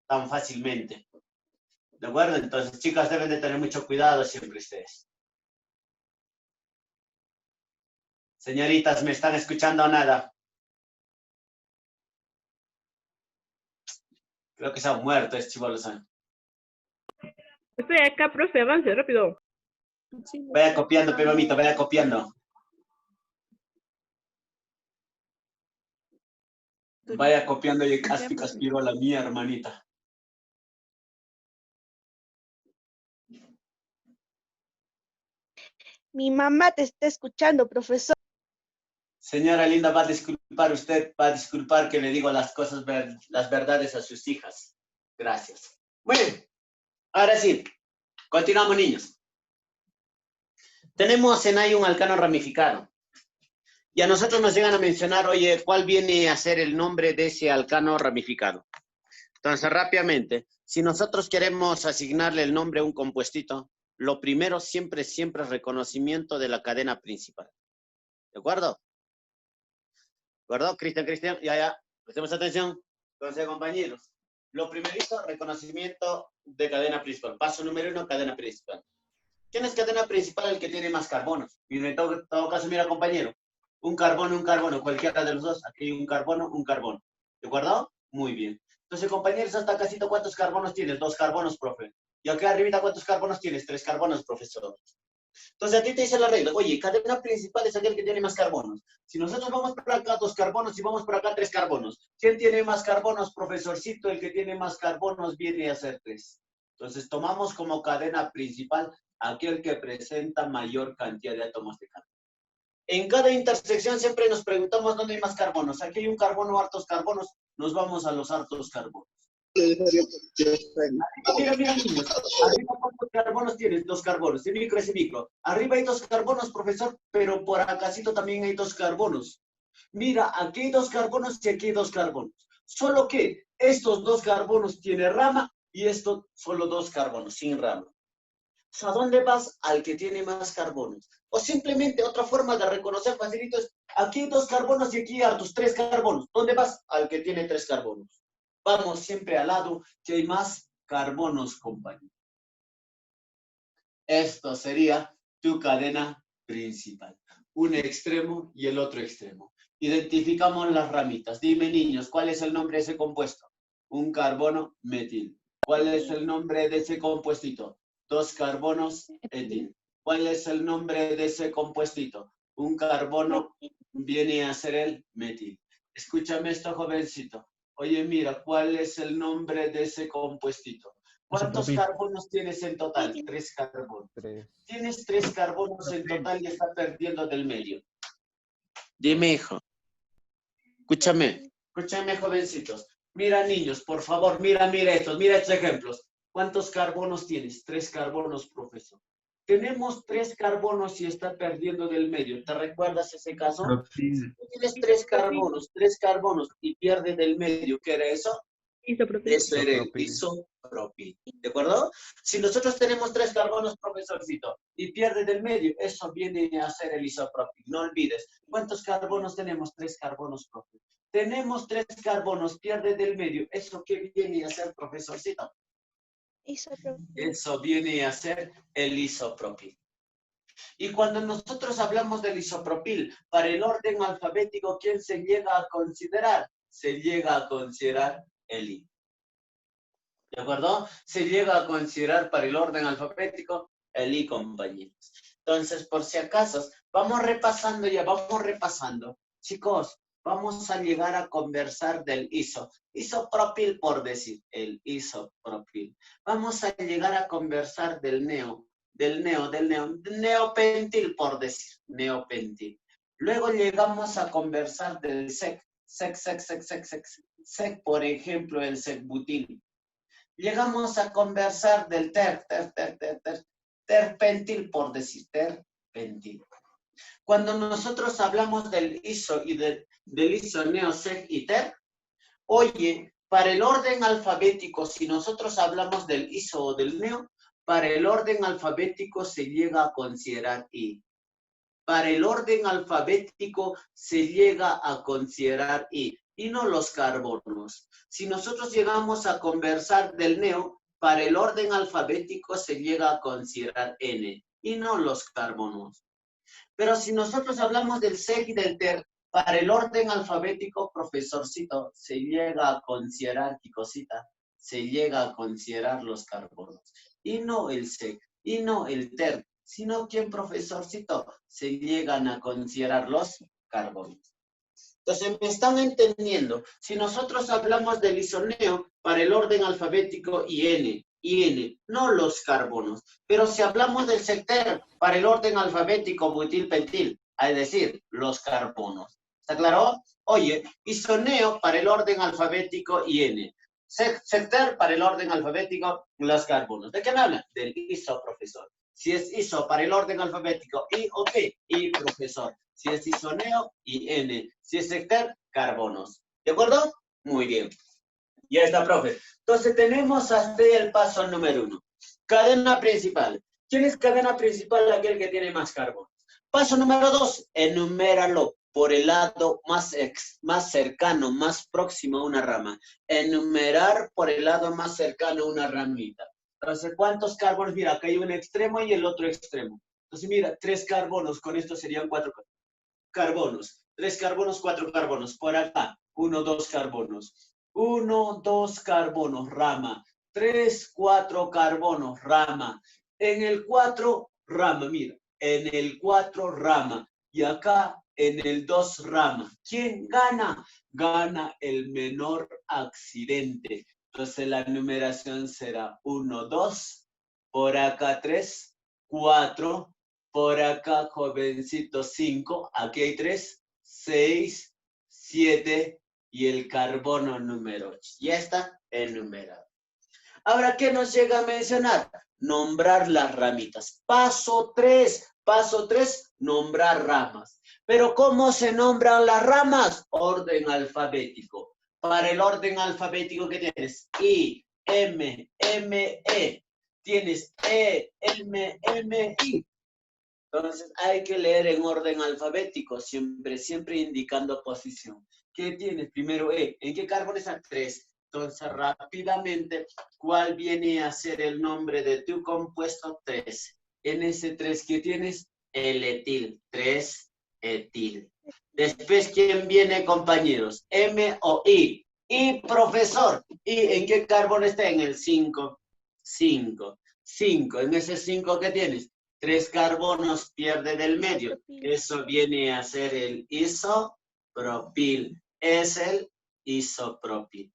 tan fácilmente. ¿De acuerdo? Entonces, chicas, deben de tener mucho cuidado siempre ustedes. Señoritas, ¿me están escuchando o nada? Creo que se han muerto estos chibolos. Estoy acá, profe, avance, rápido. Vaya copiando, pe mamita, vaya copiando. Vaya copiando y caspiro a la mía, hermanita. Mi mamá te está escuchando, profesor. Señora linda, va a disculpar usted, va a disculpar que le digo las cosas, las verdades a sus hijas. Gracias. Muy bien. Ahora sí, continuamos, niños. Tenemos en ahí un alcano ramificado. Y a nosotros nos llegan a mencionar, oye, ¿cuál viene a ser el nombre de ese alcano ramificado? Entonces, rápidamente, si nosotros queremos asignarle el nombre a un compuestito, lo primero siempre es reconocimiento de la cadena principal. ¿De acuerdo? ¿De acuerdo? Cristian, ya. Prestemos atención. Entonces, compañeros, lo primerito, reconocimiento de cadena principal. Paso número 1, cadena principal. ¿Quién es cadena principal? El que tiene más carbonos. Y en todo caso, mira, compañero, un carbono, cualquiera de los dos. Aquí hay un carbono. ¿De acuerdo? Muy bien. Entonces, compañeros, hasta casito, ¿cuántos carbonos tienes? 2 carbonos, profe. Y acá arribita, ¿cuántos carbonos tienes? 3 carbonos, profesor. Entonces, a ti te dice la regla, oye, cadena principal es aquel que tiene más carbonos. Si nosotros vamos por acá 2 carbonos y vamos por acá 3 carbonos, ¿quién tiene más carbonos, profesorcito? El que tiene más carbonos viene a ser 3. Entonces, tomamos como cadena principal aquel que presenta mayor cantidad de átomos de carbono. En cada intersección siempre nos preguntamos dónde hay más carbonos. Aquí hay un carbono, hartos carbonos, nos vamos a los hartos carbonos. Mira, niños, arriba ¿cuántos carbonos tienes? 2 carbonos, ese micro. Arriba hay 2 carbonos, profesor, pero por acásito también hay 2 carbonos. Mira, aquí hay 2 carbonos y aquí hay 2 carbonos. Solo que estos 2 carbonos tienen rama y estos solo 2 carbonos, sin rama. ¿A dónde vas? Al que tiene más carbonos. O simplemente otra forma de reconocer facilito es, aquí hay 2 carbonos y aquí hay 3 carbonos. ¿Dónde vas? Al que tiene 3 carbonos. Vamos siempre al lado que hay más carbonos, compañeros. Esto sería tu cadena principal. Un extremo y el otro extremo. Identificamos las ramitas. Dime, niños, ¿cuál es el nombre de ese compuesto? Un carbono metil. ¿Cuál es el nombre de ese compuestito? 2 carbonos etil. ¿Cuál es el nombre de ese compuestito? Un carbono viene a ser el metil. Escúchame esto, jovencito. Oye, mira, ¿cuál es el nombre de ese compuestito? ¿Cuántos carbonos tienes en total? 3 carbonos. Tienes 3 carbonos en total y está perdiendo del medio. Dime, hijo. Escúchame, jovencitos. Mira, niños, por favor, mira estos ejemplos. ¿Cuántos carbonos tienes? 3 carbonos, profesor. Tenemos 3 carbonos y está perdiendo del medio. ¿Te recuerdas ese caso? Si tú tienes 3 carbonos y pierde del medio, ¿qué era eso? Isopropil. Eso era el isopropil. ¿De acuerdo? Si nosotros tenemos 3 carbonos, profesorcito, y pierde del medio, eso viene a ser el isopropil. No olvides. ¿Cuántos carbonos tenemos? 3 carbonos, profe. Tenemos 3 carbonos, pierde del medio. ¿Eso qué viene a ser, profesorcito? Isopropil. Eso viene a ser el isopropil. Y cuando nosotros hablamos del isopropil, para el orden alfabético, ¿quién se llega a considerar? Se llega a considerar el I. ¿De acuerdo? Se llega a considerar para el orden alfabético el I, compañeros. Entonces, por si acaso, vamos repasando. Chicos, vamos a llegar a conversar del isopropil, por decir, el isopropil. Vamos a llegar a conversar del neopentil, por decir, neopentil. Luego llegamos a conversar del sec, por ejemplo, el secbutil. Llegamos a conversar del terpentil, por decir, terpentil. Cuando nosotros hablamos del iso y del iso, neo, sec y ter, oye, para el orden alfabético, si nosotros hablamos del iso o del neo, para el orden alfabético se llega a considerar I. Para el orden alfabético se llega a considerar I. y no los carbonos. Si nosotros llegamos a conversar del neo, para el orden alfabético se llega a considerar N y no los carbonos. Pero si nosotros hablamos del sec y del ter, para el orden alfabético, profesorcito, se llega a considerar, ¿qué cosita? Se llega a considerar los carbonos. Y no el sec, y no el ter, sino que en profesorcito se llegan a considerar los carbonos. Entonces, ¿me están entendiendo? Si nosotros hablamos del isoneo para el orden alfabético IN, no los carbonos. Pero si hablamos del secter para el orden alfabético butil-pentil, es decir, los carbonos. ¿Está claro? Oye, isoneo para el orden alfabético IN. Secter para el orden alfabético, los carbonos. ¿De qué me hablan? Del iso, profesor. Si es iso para el orden alfabético I o P, I, profesor. Si es isoneo, IN. Si es secter, carbonos. ¿De acuerdo? Muy bien. Ya está, profe. Entonces tenemos hasta el paso número 1. Cadena principal. ¿Quién es cadena principal? Aquel que tiene más carbonos. Paso número 2. Enuméralo por el lado más cercano, más próximo a una rama. Enumerar por el lado más cercano a una ramita. Entonces, ¿cuántos carbonos? Mira, acá hay un extremo y el otro extremo. Entonces, mira, 3 carbonos. Con esto serían 4 carbonos. 3 carbonos, 4 carbonos. Por acá, 1, 2 carbonos. 1, 2 carbonos, rama. 3, 4 carbonos, rama. En el 4, rama, mira. En el 4, rama. Y acá, en el 2, rama. ¿Quién gana? Gana el menor accidente. Entonces la numeración será 1, 2. Por acá 3, 4. Por acá, jovencito, 5. Aquí hay 3, 6, 7 y el carbono número 8. Ya está enumerado. Ahora, ¿qué nos llega a mencionar? Nombrar las ramitas. Paso 3. Paso 3, nombrar ramas. Pero ¿cómo se nombran las ramas? Orden alfabético. Para el orden alfabético, ¿qué tienes? I, M, M, E. Tienes E, M, M, I. Entonces hay que leer en orden alfabético, siempre indicando posición. ¿Qué tienes? Primero E. ¿En qué carbono está? 3. Entonces rápidamente, ¿cuál viene a ser el nombre de tu compuesto? 3. En ese 3, ¿qué tienes? El etil. 3-etil. Después, ¿quién viene, compañeros? M o I. Y profesor. ¿Y en qué carbono está? En el 5. 5. 5. En ese 5, ¿qué tienes? 3 carbonos pierde del medio. Eso viene a ser el isopropil. Es el isopropil.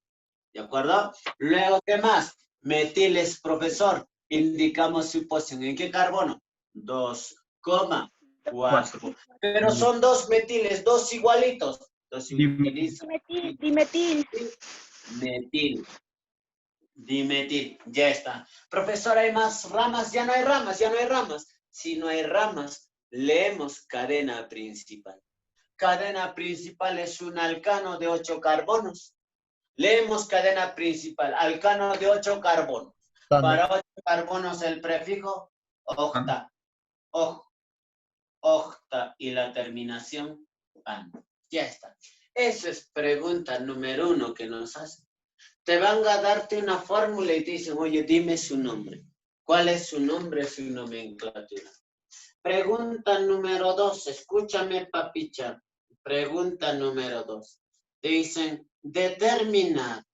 ¿De acuerdo? Luego, ¿qué más? Metiles, profesor. Indicamos su posición. ¿En qué carbono? 2,4. Pero son 2 metiles, 2 igualitos. Entonces utiliza Dimetil. metil. Dimetil, ya está. Profesor, ¿hay más ramas? Ya no hay ramas, ya no hay ramas. Si no hay ramas, leemos cadena principal. Cadena principal es un alcano de 8 carbonos. Leemos cadena principal, alcano de 8 carbonos. Para 8 carbonos el prefijo octa. Octa y la terminación an. Ya está. Esa es pregunta número 1 que nos hacen. Te van a darte una fórmula y te dicen, oye, dime su nombre. ¿Cuál es su nombre, su nomenclatura? Pregunta número 2, escúchame, papicha. Pregunta número 2. Te dicen, determinar,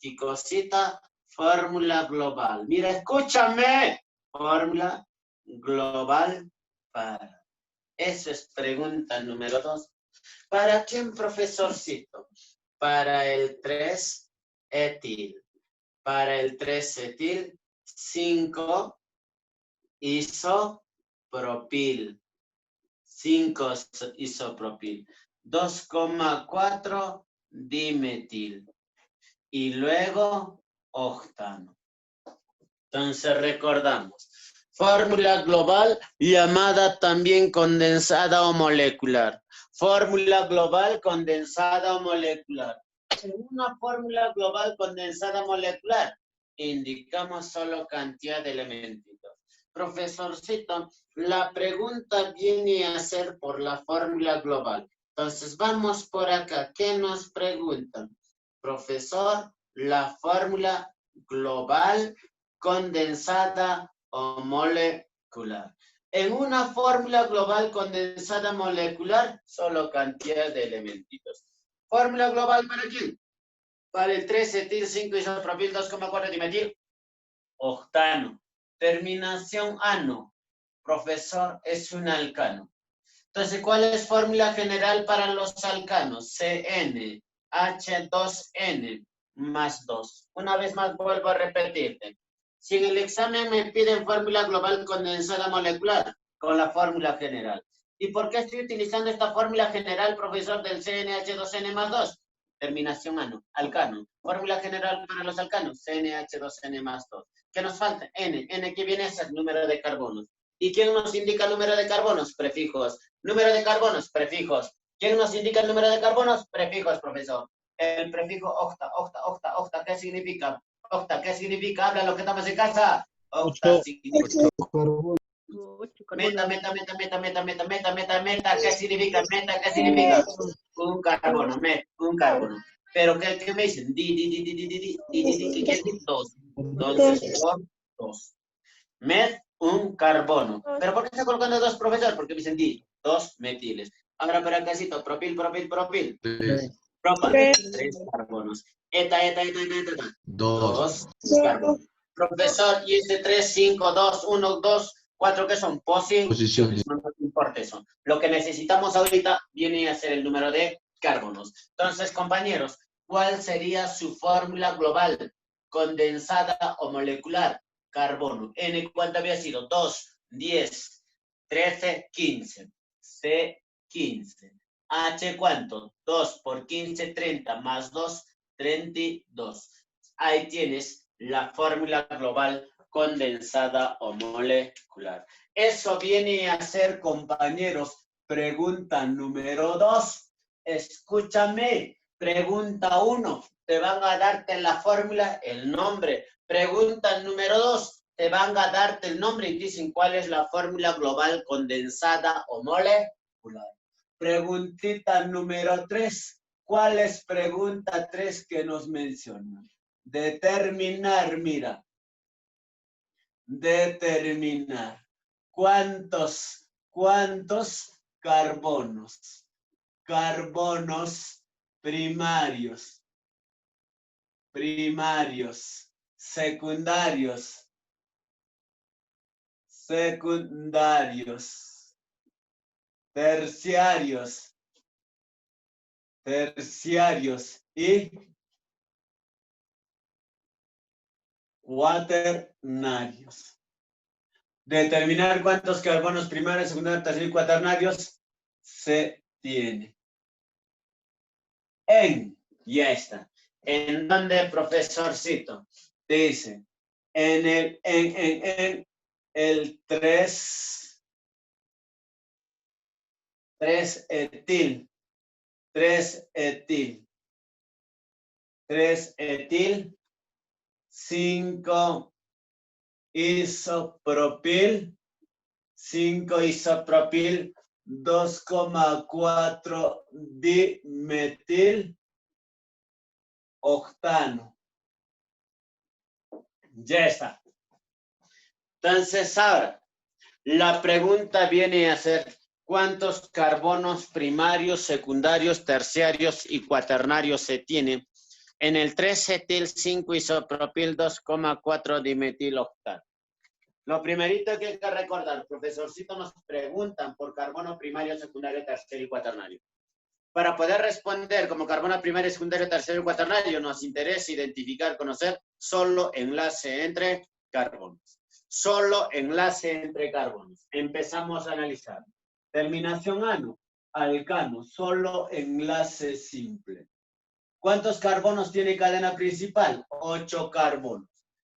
¿qué cosita? Fórmula global. Mira, escúchame. Fórmula global para. Esa es pregunta número 2. ¿Para quién, profesorcito? Para el 3-etil. Para el 3-etil, 5 isopropil. 5 isopropil. 2,4 dimetil. Y luego octano. Entonces recordamos. Fórmula global llamada también condensada o molecular. Fórmula global condensada o molecular. En una fórmula global condensada molecular, indicamos solo cantidad de elementitos. Profesorcito, la pregunta viene a ser por la fórmula global. Entonces, vamos por acá. ¿Qué nos preguntan? Profesor, la fórmula global condensada o molecular. En una fórmula global condensada molecular, solo cantidad de elementitos. ¿Fórmula global para quién? Para el 3-etil 5-isopropil 2,4 dimetil octano. Terminación ano. Profesor, es un alcano. Entonces, ¿cuál es fórmula general para los alcanos? CnH2n más 2. Una vez más vuelvo a repetirte. Si en el examen me piden fórmula global condensada molecular, con la fórmula general. ¿Y por qué estoy utilizando esta fórmula general, profesor, del CnH2n más 2? Terminación ano, alcano. Fórmula general para los alcanos, CnH2n más 2. ¿Qué nos falta? N que viene a ser número de carbonos. ¿Y quién nos indica el número de carbonos? Prefijos. Número de carbonos, prefijos. ¿Quién nos indica el número de carbonos? Prefijos, profesor. El prefijo octa, ¿qué significa? Octa, ¿qué significa? Habla lo que estamos en casa. Octa significa. Meta, ¿qué significa? Meta, ¿qué significa? Un carbono, un carbono. Pero ¿qué me dicen? ¿Qué es? Dos. Entonces, por dos. Met, un carbono. ¿Pero por qué está colocando dos, profesor? Porque me dicen dos metiles. Ahora por acá, propil. Propan, tres carbonos. Eta. Dos carbonos. Profesor, y este 3, 5, 2, 1, 2, 4, ¿qué son? Posiciones. No nos importa eso. Lo que necesitamos ahorita viene a ser el número de carbonos. Entonces, compañeros, ¿cuál sería su fórmula global? Condensada o molecular. Carbono. N, ¿cuánto había sido? 2, 10, 13, 15. C, 15. H, ¿cuánto? 2 por 15, 30, más 2, 32. Ahí tienes la fórmula global condensada o molecular. Eso viene a ser, compañeros, pregunta número 2. Escúchame, pregunta 1. Te van a darte la fórmula, el nombre. Pregunta número 2. Te van a darte el nombre y dicen cuál es la fórmula global condensada o molecular. Preguntita número 3. ¿Cuál es pregunta 3 que nos mencionan? Determinar, mira. Determinar. ¿Cuántos carbonos? Carbonos primarios. Secundarios. Terciarios y cuaternarios. Determinar cuántos carbonos primarios, secundarios, terciarios y cuaternarios se tiene. Ya está. ¿En dónde, profesorcito? Dice, en el 3-etil 5-isopropil 2,4 dimetil octano. Ya está. Entonces ahora, la pregunta viene a ser, ¿cuántos carbonos primarios, secundarios, terciarios y cuaternarios se tiene en el 3-etil 5-isopropil 2,4 dimetil octano? Lo primerito que hay que recordar, profesorcito, nos preguntan por carbono primario, secundario, terciario y cuaternario. Para poder responder como carbono primario, secundario, terciario y cuaternario, nos interesa identificar, conocer solo enlace entre carbonos. Solo enlace entre carbonos. Empezamos a analizar. Terminación ano, alcano, solo enlace simple. ¿Cuántos carbonos tiene cadena principal? 8 carbonos.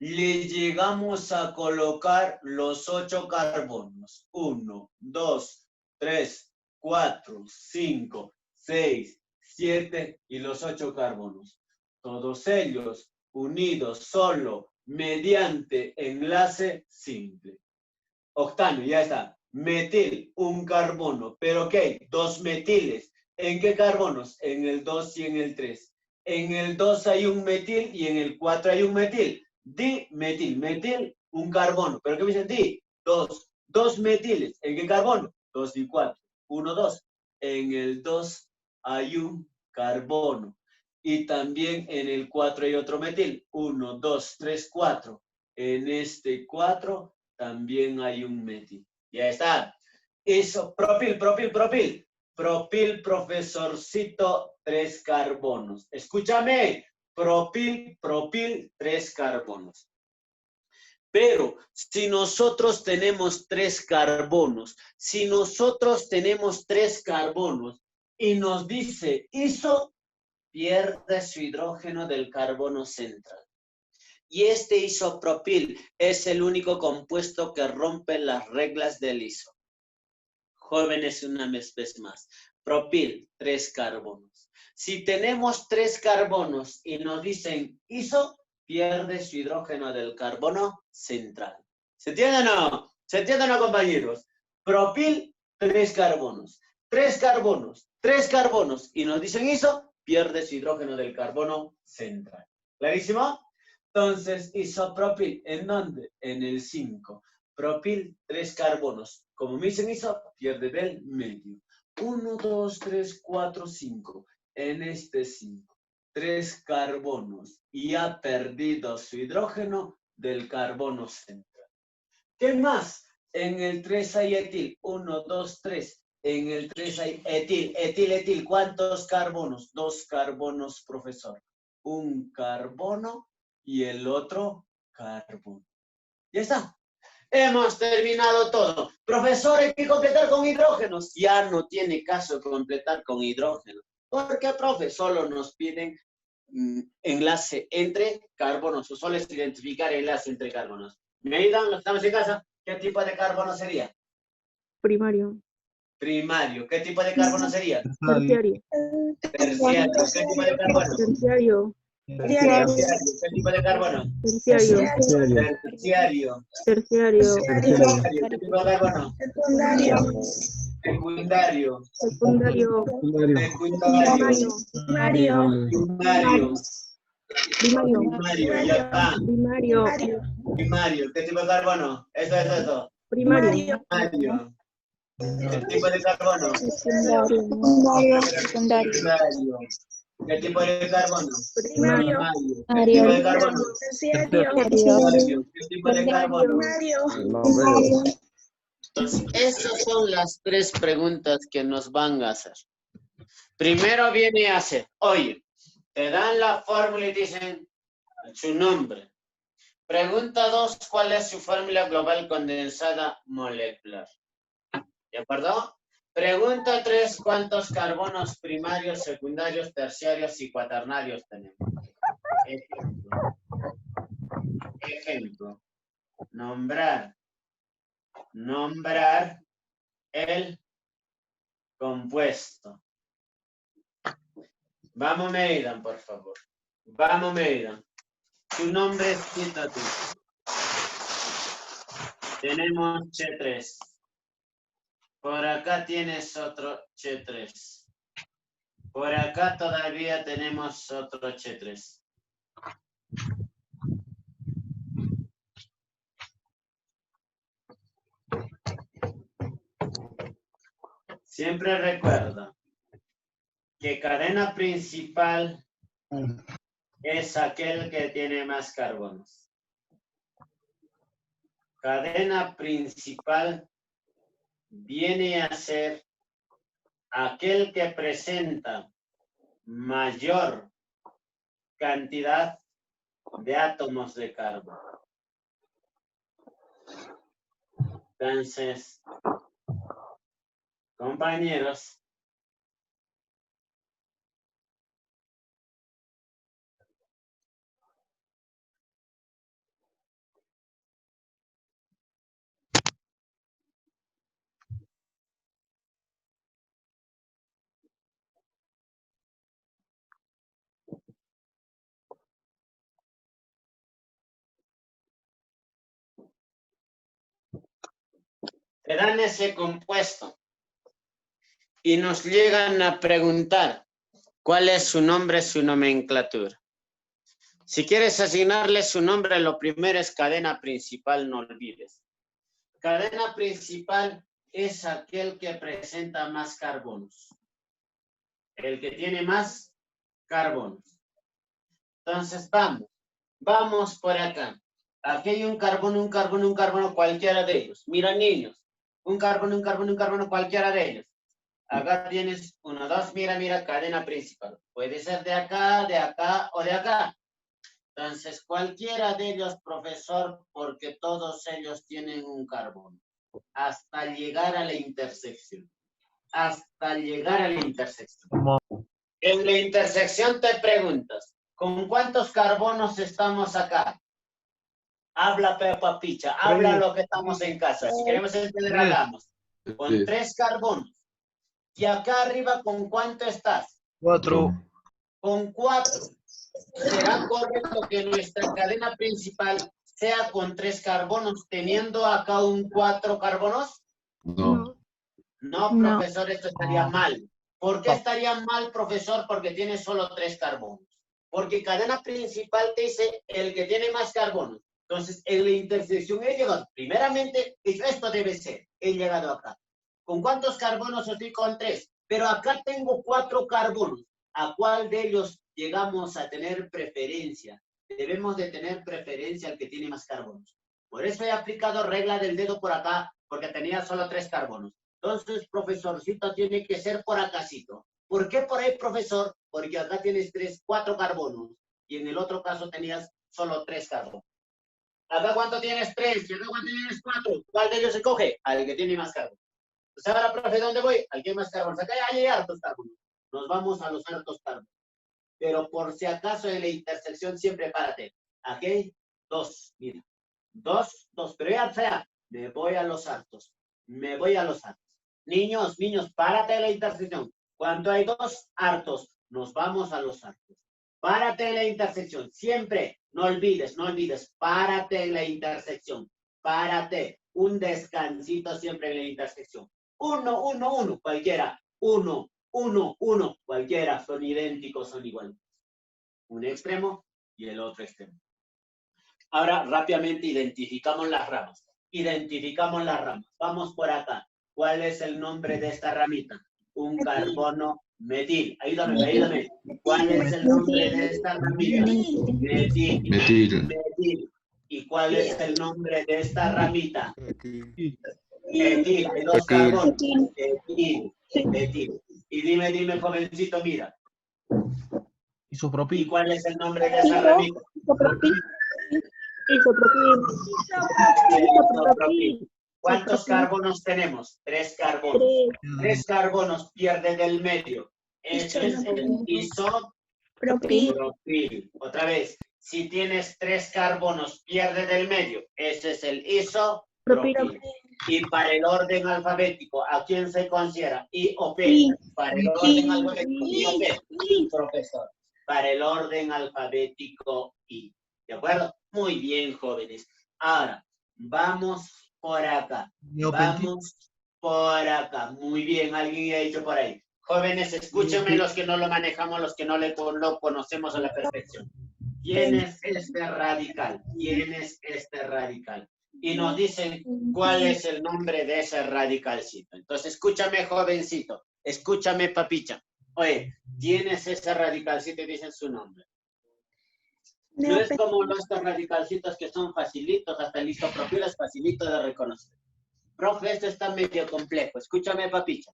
Le llegamos a colocar los 8 carbonos. 1, 2, 3, 4, 5, 6, 7 y los 8 carbonos. Todos ellos unidos solo mediante enlace simple. Octano, ya está. Metil, un carbono. ¿Pero qué? 2 metiles. ¿En qué carbonos? En el 2 y en el 3. En el 2 hay un metil y en el 4 hay un metil. Dimetil. Metil, un carbono. ¿Pero qué me dicen? Dos. Dos metiles. ¿En qué carbono? 2 y 4. 1, 2. En el 2 hay un carbono. Y también en el 4 hay otro metil. 1, 2, 3, 4. En este 4 también hay un metil. Ya está. Eso, propil. Propil, profesorcito, 3 carbonos. Escúchame, propil, 3 carbonos. Pero si nosotros tenemos 3 carbonos, y nos dice iso, pierde su hidrógeno del carbono central. Y este isopropil es el único compuesto que rompe las reglas del iso. Jóvenes, una vez más. Propil, 3 carbonos. Si tenemos 3 carbonos y nos dicen iso, pierde su hidrógeno del carbono central. ¿Se entiende o no? ¿Se entiende o no, compañeros? Propil, 3 carbonos. 3 carbonos, 3 carbonos y nos dicen iso, pierde su hidrógeno del carbono central. ¿Clarísimo? Entonces, isopropil, ¿en dónde? En el 5. Propil, 3 carbonos. Como me dicen iso, pierde del medio. 1, 2, 3, 4, 5. En este 5. 3 carbonos. Y ha perdido su hidrógeno del carbono central. ¿Qué más? En el 3 hay etil. 1, 2, 3. En el 3 hay etil. Etil. ¿Cuántos carbonos? 2 carbonos, profesor. Un carbono y el otro carbono. Ya está. Hemos terminado todo. Profesor, hay que completar con hidrógenos. Ya no tiene caso completar con hidrógenos. Porque, profe, solo nos piden enlace entre carbonos. O solo es identificar enlace entre carbonos. ¿Me ayudan? ¿Estamos en casa? ¿Qué tipo de carbono sería? Primario. Primario. ¿Qué tipo de carbono sería? Terciario. Terciario. ¿Qué tipo de carbono? Terciario. Terciario. ¿Qué tipo de carbono? Terciario. Terciario. Terciario. Secundario. ¿Qué tipo de carbono? Secundario. Secundario. Secundario. Primario. Primario. Primario. Ya está. Primario. Primario. ¿Qué tipo de carbono? Eso. Primario. Primario. ¿Qué tipo de carbono? Secundario. ¿Qué tipo de carbono? Primario. ¿Qué tipo de carbono? Terciario. ¿Qué tipo de carbono? Entonces, esas son las 3 preguntas que nos van a hacer. Primero viene a hacer, oye, te dan la fórmula y dicen su nombre. Pregunta 2, ¿cuál es su fórmula global condensada molecular? ¿De acuerdo? Pregunta 3, ¿cuántos carbonos primarios, secundarios, terciarios y cuaternarios tenemos? Ejemplo. Nombrar el compuesto. Vamos, Meidan, por favor. Vamos, Meidan. Tu nombre es quítate. Tenemos Ch3. Por acá tienes otro Ch3. Por acá todavía tenemos otro Ch3. Siempre recuerda que cadena principal es aquel que tiene más carbonos. Cadena principal viene a ser aquel que presenta mayor cantidad de átomos de carbono. Entonces, compañeros, te dan ese compuesto y nos llegan a preguntar cuál es su nombre, su nomenclatura. Si quieres asignarle su nombre, lo primero es cadena principal, no olvides. Cadena principal es aquel que presenta más carbonos. El que tiene más carbonos. Entonces, vamos por acá. Aquí hay un carbono, cualquiera de ellos. Mira, niños, un carbono, cualquiera de ellos. Acá tienes 1, 2, mira, cadena principal. Puede ser de acá o de acá. Entonces, cualquiera de ellos, profesor, porque todos ellos tienen un carbono. Hasta llegar a la intersección. En la intersección te preguntas, ¿con cuántos carbonos estamos acá? Habla, Pepa Picha, habla lo que estamos en casa. Si queremos entender, hablamos. Con 3 carbonos. Y acá arriba, ¿con cuánto estás? 4. Con 4. ¿Será correcto que nuestra cadena principal sea con 3 carbonos, teniendo acá un 4 carbonos? No. No, profesor, esto estaría mal. ¿Por qué estaría mal, profesor? Porque tiene solo 3 carbonos. Porque cadena principal te dice el que tiene más carbonos. Entonces, en la intersección he llegado. Primeramente, esto debe ser. He llegado acá. ¿Con cuántos carbonos estoy? Con 3. Pero acá tengo 4 carbonos. ¿A cuál de ellos llegamos a tener preferencia? Debemos de tener preferencia al que tiene más carbonos. Por eso he aplicado regla del dedo por acá, porque tenía solo 3 carbonos. Entonces, profesorcito, tiene que ser por acácito. ¿Por qué por ahí, profesor? Porque acá tienes 4 carbonos y en el otro caso tenías solo 3 carbonos. ¿Acá cuánto tienes? 3. ¿Y acá cuánto tienes? 4. ¿Cuál de ellos se coge? Al que tiene más carbonos. Entonces, ahora, profe, ¿dónde voy? Al que tiene más carbonos. Acá hay hartos carbonos. Nos vamos a los hartos carbonos. Pero por si acaso en la intersección siempre párate. Aquí hay 2, mira. 2. Pero ya sea, me voy a los hartos. Niños, párate en la intersección. Cuando hay 2 hartos, nos vamos a los hartos. Párate en la intersección. Siempre, no olvides, párate en la intersección. Párate. Un descansito siempre en la intersección. 1, 1, 1, cualquiera. 1, 1, 1, cualquiera. Son idénticos, son iguales. Un extremo y el otro extremo. Ahora, rápidamente identificamos las ramas. Vamos por acá. ¿Cuál es el nombre de esta ramita? Un carbono metil. Ayúdame. ¿Cuál es el nombre de esta ramita? Metil. ¿Y cuál es el nombre de esta ramita? Metil. Hay 2 carbonos. Metil. Y dime, jovencito, mira. Isopropil. ¿Y cuál es el nombre de esa ramita? Isopropil. ¿Cuántos carbonos tenemos? 3 carbonos. 3 carbonos pierde del medio. Ese es el isopropil. Otra vez, si tienes 3 carbonos, pierde del medio. Ese es el isopropil. Y para el orden alfabético, ¿a quién se considera? I o P. Para el orden alfabético, I o P. Profesor. Para el orden alfabético, I. ¿De acuerdo? Muy bien, jóvenes. Ahora, vamos por acá. Muy bien, alguien ha dicho por ahí. Jóvenes, escúchenme los que no lo manejamos, los que no lo conocemos a la perfección. ¿Quién es este radical? Y nos dicen cuál es el nombre de ese radicalcito. Entonces, escúchame, jovencito. Escúchame, papicha. Oye, ¿quién es ese radicalcito? Y dicen su nombre. No es como estos radicalcitos que son facilitos, hasta el isopropil es facilito de reconocer. Profe, esto está medio complejo. Escúchame, papicha.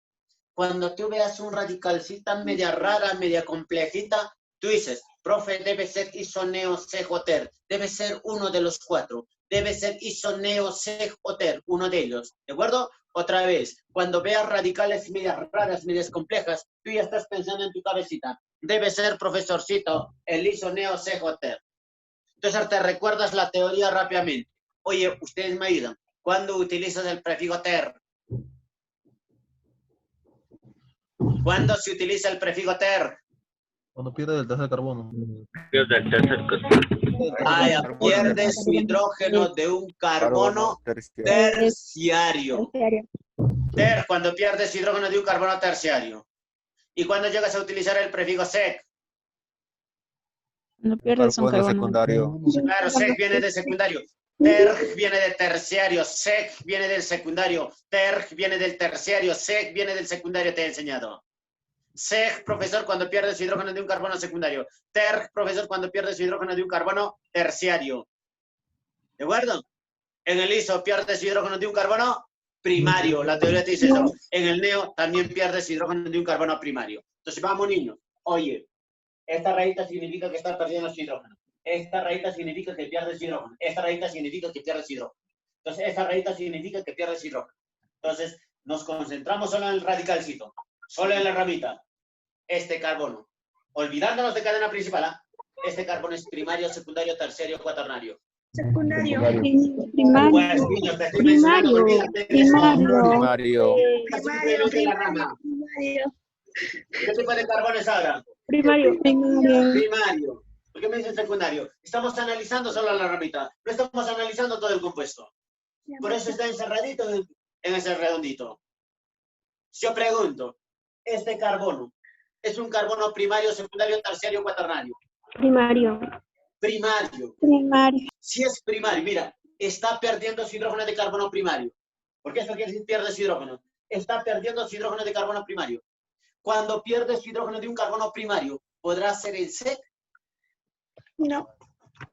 Cuando tú veas un radicalcita media rara, media complejita, tú dices, profe, debe ser isoneo-CJter, debe ser uno de los 4, debe ser isoneo-CJter, uno de ellos, ¿de acuerdo? Otra vez, cuando veas radicales medias raras, medias complejas, tú ya estás pensando en tu cabecita, debe ser, profesorcito, el isoneo-CJter. Entonces te recuerdas la teoría rápidamente. Oye, ustedes me ayudan. ¿Cuándo utilizas el prefijo ter? ¿Cuándo se utiliza el prefijo ter? Cuando pierde el tercer carbono. Pierde su hidrógeno de un carbono terciario. Ter, cuando pierdes hidrógeno de un carbono terciario. ¿Y cuando llegas a utilizar el prefijo sec? No pierdes un carbono. secundario. Claro, sec viene de secundario. Terg viene de terciario, sec viene del secundario, terg viene del terciario, sec viene del secundario, te he enseñado. Sec, profesor, cuando pierdes hidrógeno de un carbono secundario. Terg, profesor, cuando pierdes hidrógeno de un carbono terciario. ¿De acuerdo? En el ISO pierdes hidrógeno de un carbono primario. La teoría te dice eso. En el NEO también pierdes hidrógeno de un carbono primario. Entonces, vamos, niños. Oye, esta rayita significa que estás perdiendo hidrógeno. Esta rayita significa que pierdes hidrógeno. Esta rayita significa que pierdes hidrógeno. Entonces, esta rayita significa que pierdes hidrógeno. Entonces, nos concentramos solo en el radicalcito. Solo en la ramita. Este carbono. Olvidándonos de cadena principal, ¿ah? Este carbono es primario, secundario, terciario, cuaternario. Secundario. Pues, niños, te estoy mencionando, olvídate de eso. Primario. Simplemente la rama. ¿Qué tipo de carbono es ahora? Primario. Primario. ¿Por qué me dicen secundario? Estamos analizando solo la ramita. No estamos analizando todo el compuesto. Por eso está encerradito en ese redondito. Si yo pregunto, ¿este carbono es un carbono primario, secundario, terciario, cuaternario? Primario. Primario. Si es primario, mira, está perdiendo su hidrógeno de carbono primario. ¿Por qué eso quiere decir pierdes hidrógeno? Está perdiendo su hidrógeno de carbono primario. Cuando pierdes su hidrógeno de un carbono primario, ¿podrá ser el sec? No.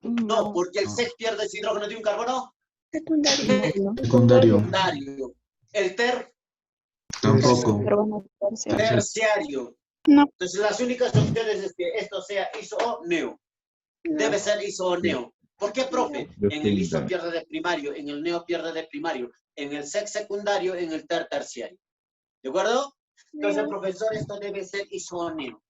No, porque el sec pierde su hidrógeno de un carbono Secundario. secundario. El ter, Tampoco. terciario. No. Entonces, las únicas opciones es que esto sea iso o neo. Debe ser iso o neo. ¿Por qué, profe? En el iso pierde de primario, en el neo pierde de primario, en el sec secundario, en el ter terciario. ¿De acuerdo? Entonces, profesor, esto debe ser iso o neo.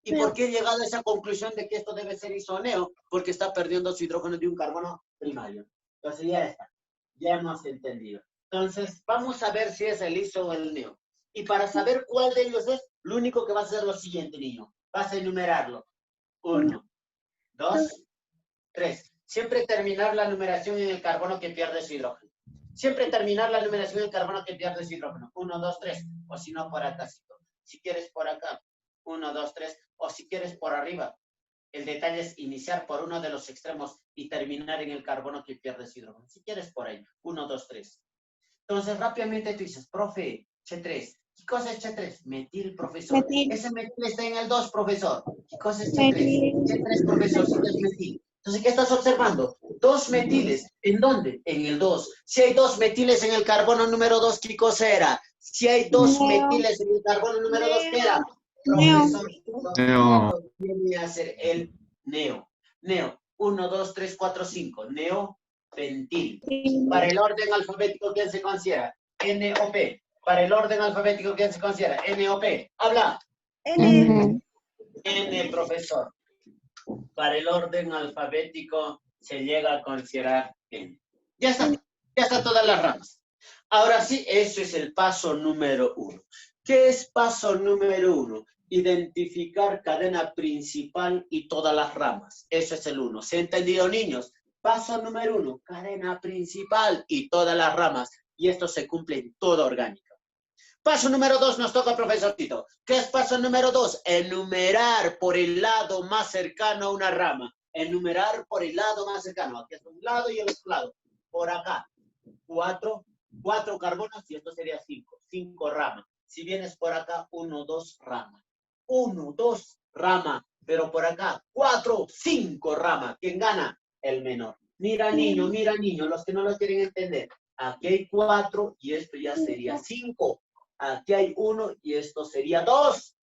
¿Y por qué he llegado a esa conclusión de que esto debe ser iso o neo? Porque está perdiendo su hidrógeno de un carbono primario. Entonces, ya está. Ya hemos entendido. Entonces, vamos a ver si es el iso o el neo. Y para saber cuál de ellos es, lo único que vas a hacer es lo siguiente, niño. Vas a enumerarlo. 1, 2, 3. Siempre terminar la numeración en el carbono que pierde su hidrógeno. Siempre terminar la numeración en el carbono que pierde su hidrógeno. 1, 2, 3. O si no, por acá. Si quieres por acá. 1, 2, 3. O si quieres por arriba. El detalle es iniciar por uno de los extremos y terminar en el carbono que pierde su hidrógeno. Si quieres por ahí. 1, 2, 3. Entonces, rápidamente tú dices, profe, C3. ¿Qué cosa es C3? Metil, profesor. Metil. Ese metil está en el 2, profesor. ¿Qué cosa es C3? C3, profesor, sí es metil. Entonces, ¿qué estás observando? 2 metiles. ¿En dónde? En el 2. Si hay 2 metiles en el carbono número 2, ¿qué cosa era? Si hay 2 metiles en el carbono número 2, ¿qué era? Profesor, Neo. viene a ser el neo. Neo. 1, 2, 3, 4, 5. Neo, pentil. Para el orden alfabético, ¿quién se considera? N o P. Para el orden alfabético, ¿quién se considera? N o P. Habla. N. N, profesor. Para el orden alfabético se llega a considerar N. Ya está. Ya están todas las ramas. Ahora sí, eso es el paso número 1. ¿Qué es paso número 1? Identificar cadena principal y todas las ramas. Eso es el 1. ¿Se ha entendido, niños? Paso número 1, cadena principal y todas las ramas. Y esto se cumple en toda orgánica. Paso número 2 nos toca, profesorcito. ¿Qué es paso número 2? Enumerar por el lado más cercano a una rama. Enumerar por el lado más cercano. Aquí es un lado y el otro lado. Por acá. 4 carbonos y esto sería 5. 5 ramas. Si vienes por acá, 1, 2 ramas. 1, 2 ramas. Pero por acá, 4, 5 ramas. ¿Quién gana? El menor. Mira, niño, los que no lo quieren entender. Aquí hay 4 y esto ya sería 5. Aquí hay 1 y esto sería 2.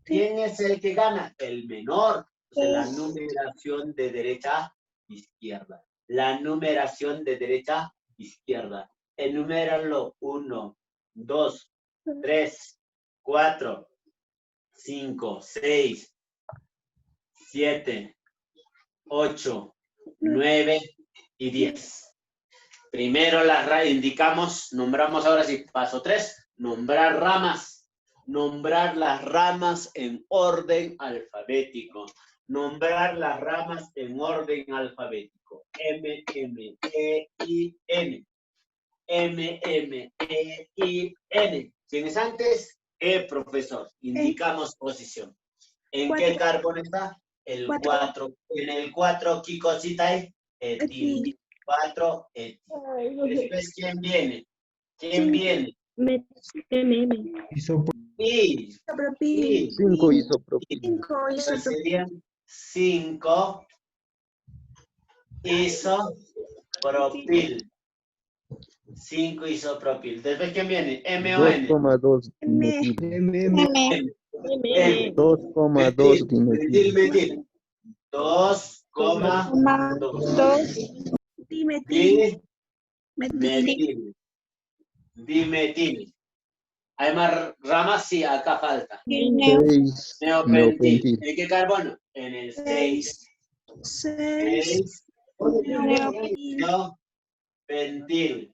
¿Quién es el que gana? El menor. Entonces, la numeración de derecha a izquierda. La numeración de derecha a izquierda. Enuméralo. 1, 2, 3, 4, 5, 6, 7, 8, 9 y 10. Primero las indicamos, nombramos ahora sí, paso 3, nombrar ramas. Nombrar las ramas en orden alfabético. Nombrar las ramas en orden alfabético. M, M, E, I, N. M, M, E, I, N. ¿Quién es antes? E, profesor. Indicamos posición. ¿En qué carbono está? El 4. En el 4, ¿qué cosita hay? Etil. 4, etil. Después, ¿quién viene? ¿Quién viene? MM. I. Isopropil. 5 isopropil. 5 Entonces isopropil. serían 5 isopropil. 5 isopropil. Después, ¿quién viene? M o N. 2,2 dimetil. M. 2,2 dimetil. Metil. 2,2. Dimetil. Dimetil. Dimetil. ¿Hay más ramas? Sí, acá falta. 6 Neopentil. neopentil. ¿En qué carbono? En el 6. 6 Neopentil.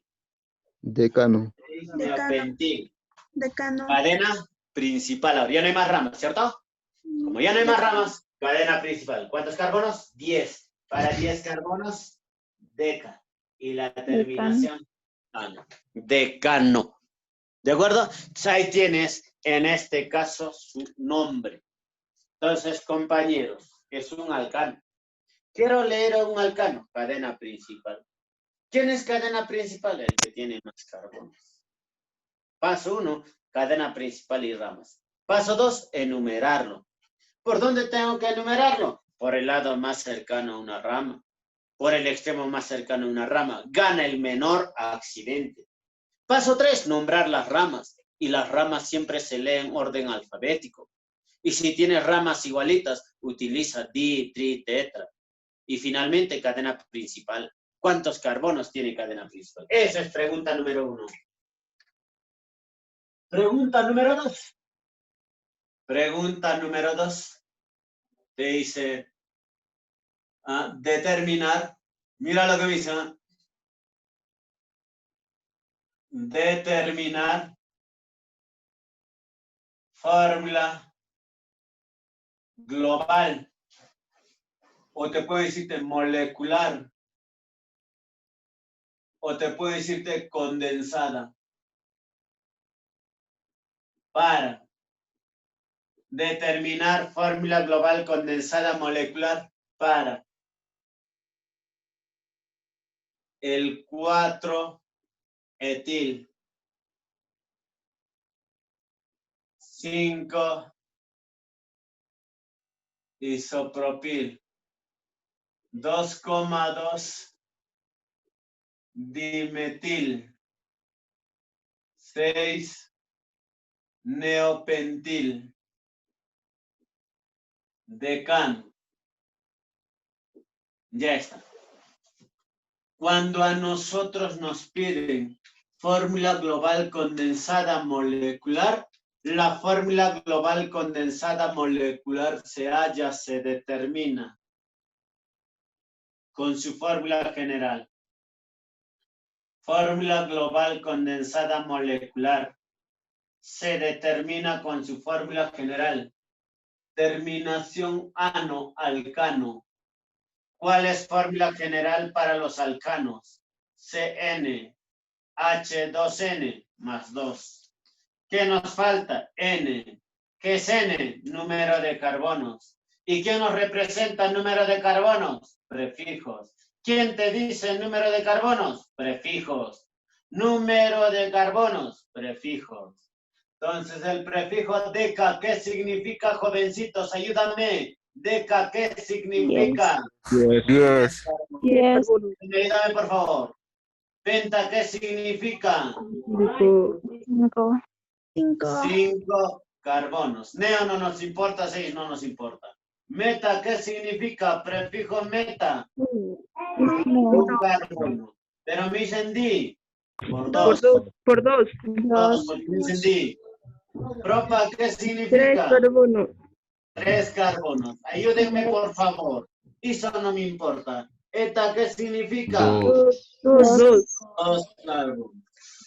Decano. 6 neopentil. decano. Cadena principal. Ahora ya no hay más ramas, ¿cierto? Como ya no hay más ramas, cadena principal. ¿Cuántos carbonos? 10. Para 10 carbonos, deca. Y la terminación, ano. Decano. ¿De acuerdo? Entonces ahí tienes, en este caso, su nombre. Entonces, compañeros, es un alcano. Quiero leer un alcano, cadena principal. ¿Quién es cadena principal? El que tiene más carbonos. Paso 1, cadena principal y ramas. Paso 2, enumerarlo. ¿Por dónde tengo que enumerarlo? Por el lado más cercano a una rama. Por el extremo más cercano a una rama. Gana el menor accidente. Paso 3, nombrar las ramas. Y las ramas siempre se leen en orden alfabético. Y si tienes ramas igualitas, utiliza di, tri, tetra. Y finalmente, cadena principal. ¿Cuántos carbonos tiene cadena principal? Esa es pregunta número 1. Pregunta número 2. Pregunta número 2. Te dice, determinar. Mira lo que me dice. Determinar fórmula global. O te puedo decirte molecular. O te puedo decirte condensada. Para determinar fórmula global condensada molecular para el 4-etil. 5 isopropil. 2,2 dimetil. 6 neopentil. Decano. Ya está. Cuando a nosotros nos piden fórmula global condensada molecular, la fórmula global condensada molecular se halla, se determina con su fórmula general. Fórmula global condensada molecular se determina con su fórmula general. Terminación ano, alcano. ¿Cuál es fórmula general para los alcanos? CN, H2N más 2. ¿Qué nos falta? N. ¿Qué es N? Número de carbonos. ¿Y qué nos representa el número de carbonos? Prefijos. ¿Quién te dice el número de carbonos? Prefijos. Número de carbonos, prefijos. Entonces el prefijo deca, ¿qué significa, jovencitos? Ayúdame. Deca, ¿qué significa? 10. Ayúdame, por favor. Penta, ¿qué significa? 5 carbonos. Neo no nos importa, 6 no nos importa. Meta, ¿qué significa? Prefijo meta. Un carbono. Pero me dicen di. Por 2. Por 2. Me dicen di. Propa, ¿qué 3 significa? carbonos. 3 carbonos. Ayúdenme, por favor. Eso no me importa. ¿Eta qué significa? 2. 2 carbonos.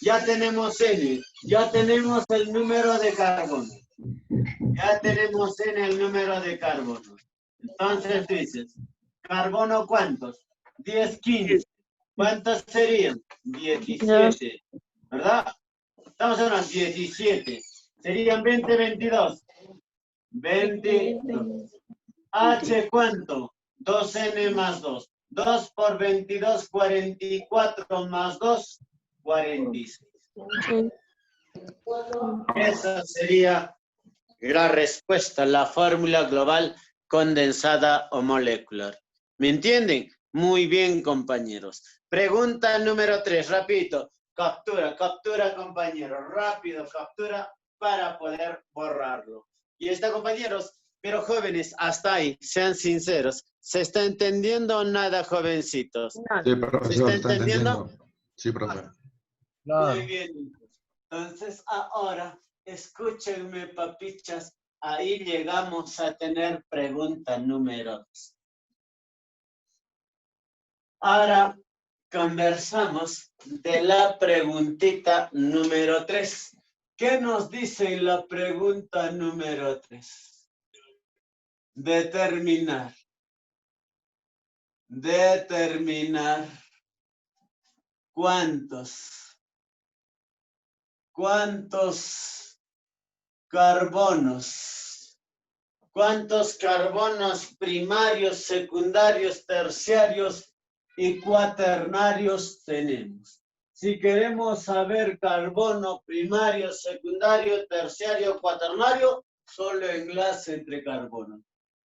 Ya tenemos N. Ya tenemos el número de carbonos. Ya tenemos N el número de carbonos. Entonces dices, ¿carbono cuántos? 10, 15. ¿Cuántos serían? 17, ¿verdad? Estamos en las 17. Serían 20, 22. 22. H, ¿cuánto? 2n más 2. 2 por 22, 44 más 2, 46. Esa sería la respuesta, la fórmula global condensada o molecular. ¿Me entienden? Muy bien, compañeros. Pregunta número 3, repito. Captura, captura, compañeros. Rápido, captura para poder borrarlo. Y está, compañeros, pero jóvenes, hasta ahí, sean sinceros. ¿Se está entendiendo o nada, jovencitos? Sí, profesor, ¿Se está entendiendo? Sí, profesor. Muy bien. Entonces, ahora, escúchenme, papichas. Ahí llegamos a tener pregunta número 2. Ahora conversamos de la preguntita número 3. ¿Qué nos dice la pregunta número 3? Determinar. Determinar cuántos carbonos primarios, secundarios, terciarios y cuaternarios tenemos. Si queremos saber carbono primario, secundario, terciario, cuaternario, solo enlace entre carbonos.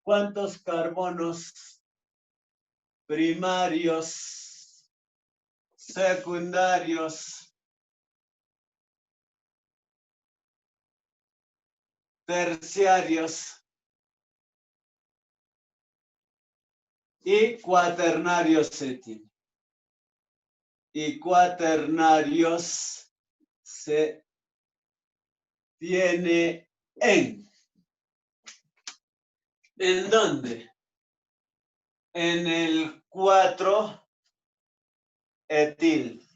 ¿Cuántos carbonos primarios, secundarios, terciarios y cuaternarios se tienen? Y cuaternarios se tiene ¿en dónde? En el 4-etil.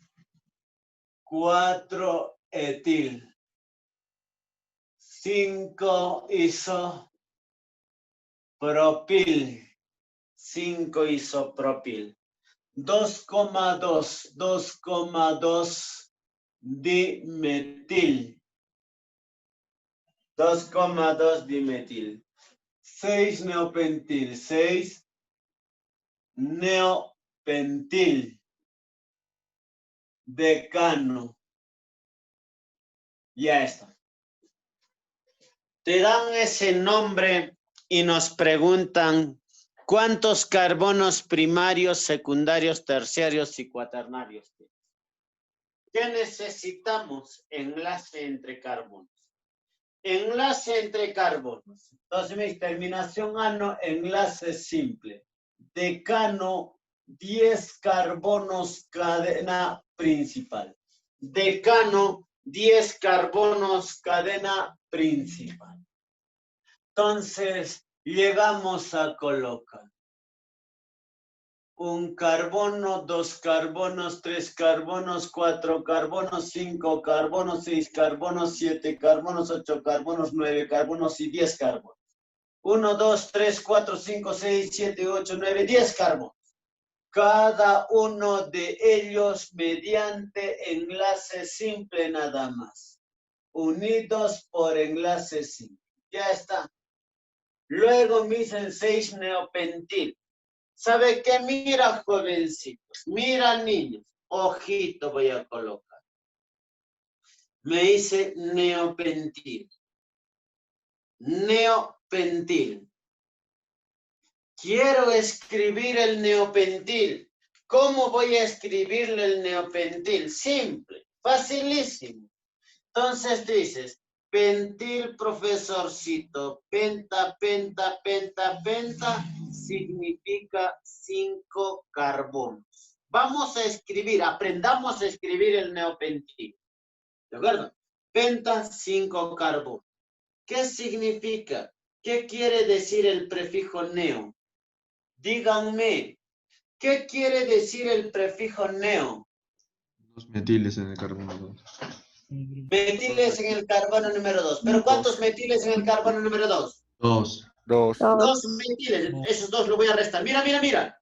4-etil. 5-isopropil. 5-isopropil. 2,2 dimetil. 2,2 dimetil. 6 neopentil. 6 neopentil. Decano. Ya está. Te dan ese nombre y nos preguntan ¿cuántos carbonos primarios, secundarios, terciarios y cuaternarios tienes? ¿Qué necesitamos? Enlace entre carbonos. Enlace entre carbonos. Entonces, mi terminación ano, enlace simple. Decano, 10 carbonos, cadena principal. Decano, 10 carbonos, cadena principal. Entonces, llegamos a colocar un carbono, 2 carbonos, 3 carbonos, 4 carbonos, 5 carbonos, 6 carbonos, 7 carbonos, 8 carbonos, 9 carbonos y 10 carbonos. 1, 2, 3, 4, 5, 6, 7, 8, 9, 10 carbonos. Cada uno de ellos mediante enlace simple nada más. Unidos por enlace simple. Ya está. Luego me dicen 6 neopentil. ¿Sabe qué? Mira, jovencitos. Mira, niños. Ojito voy a colocar. Me dice neopentil. Neopentil. Quiero escribir el neopentil. ¿Cómo voy a escribirle el neopentil? Simple. Facilísimo. Entonces dices, pentil, profesorcito, penta, penta, penta, penta, significa 5 carbonos. Vamos a escribir, aprendamos a escribir el neopentil. ¿De acuerdo? Penta, 5 carbonos. ¿Qué significa? ¿Qué quiere decir el prefijo neo? Díganme, ¿qué quiere decir el prefijo neo? 2 metiles en el carbono 2. Metiles en el carbono número 2. ¿Pero cuántos metiles en el carbono número 2? 2. 2. 2 metiles. Esos 2 lo voy a restar. Mira, mira, mira.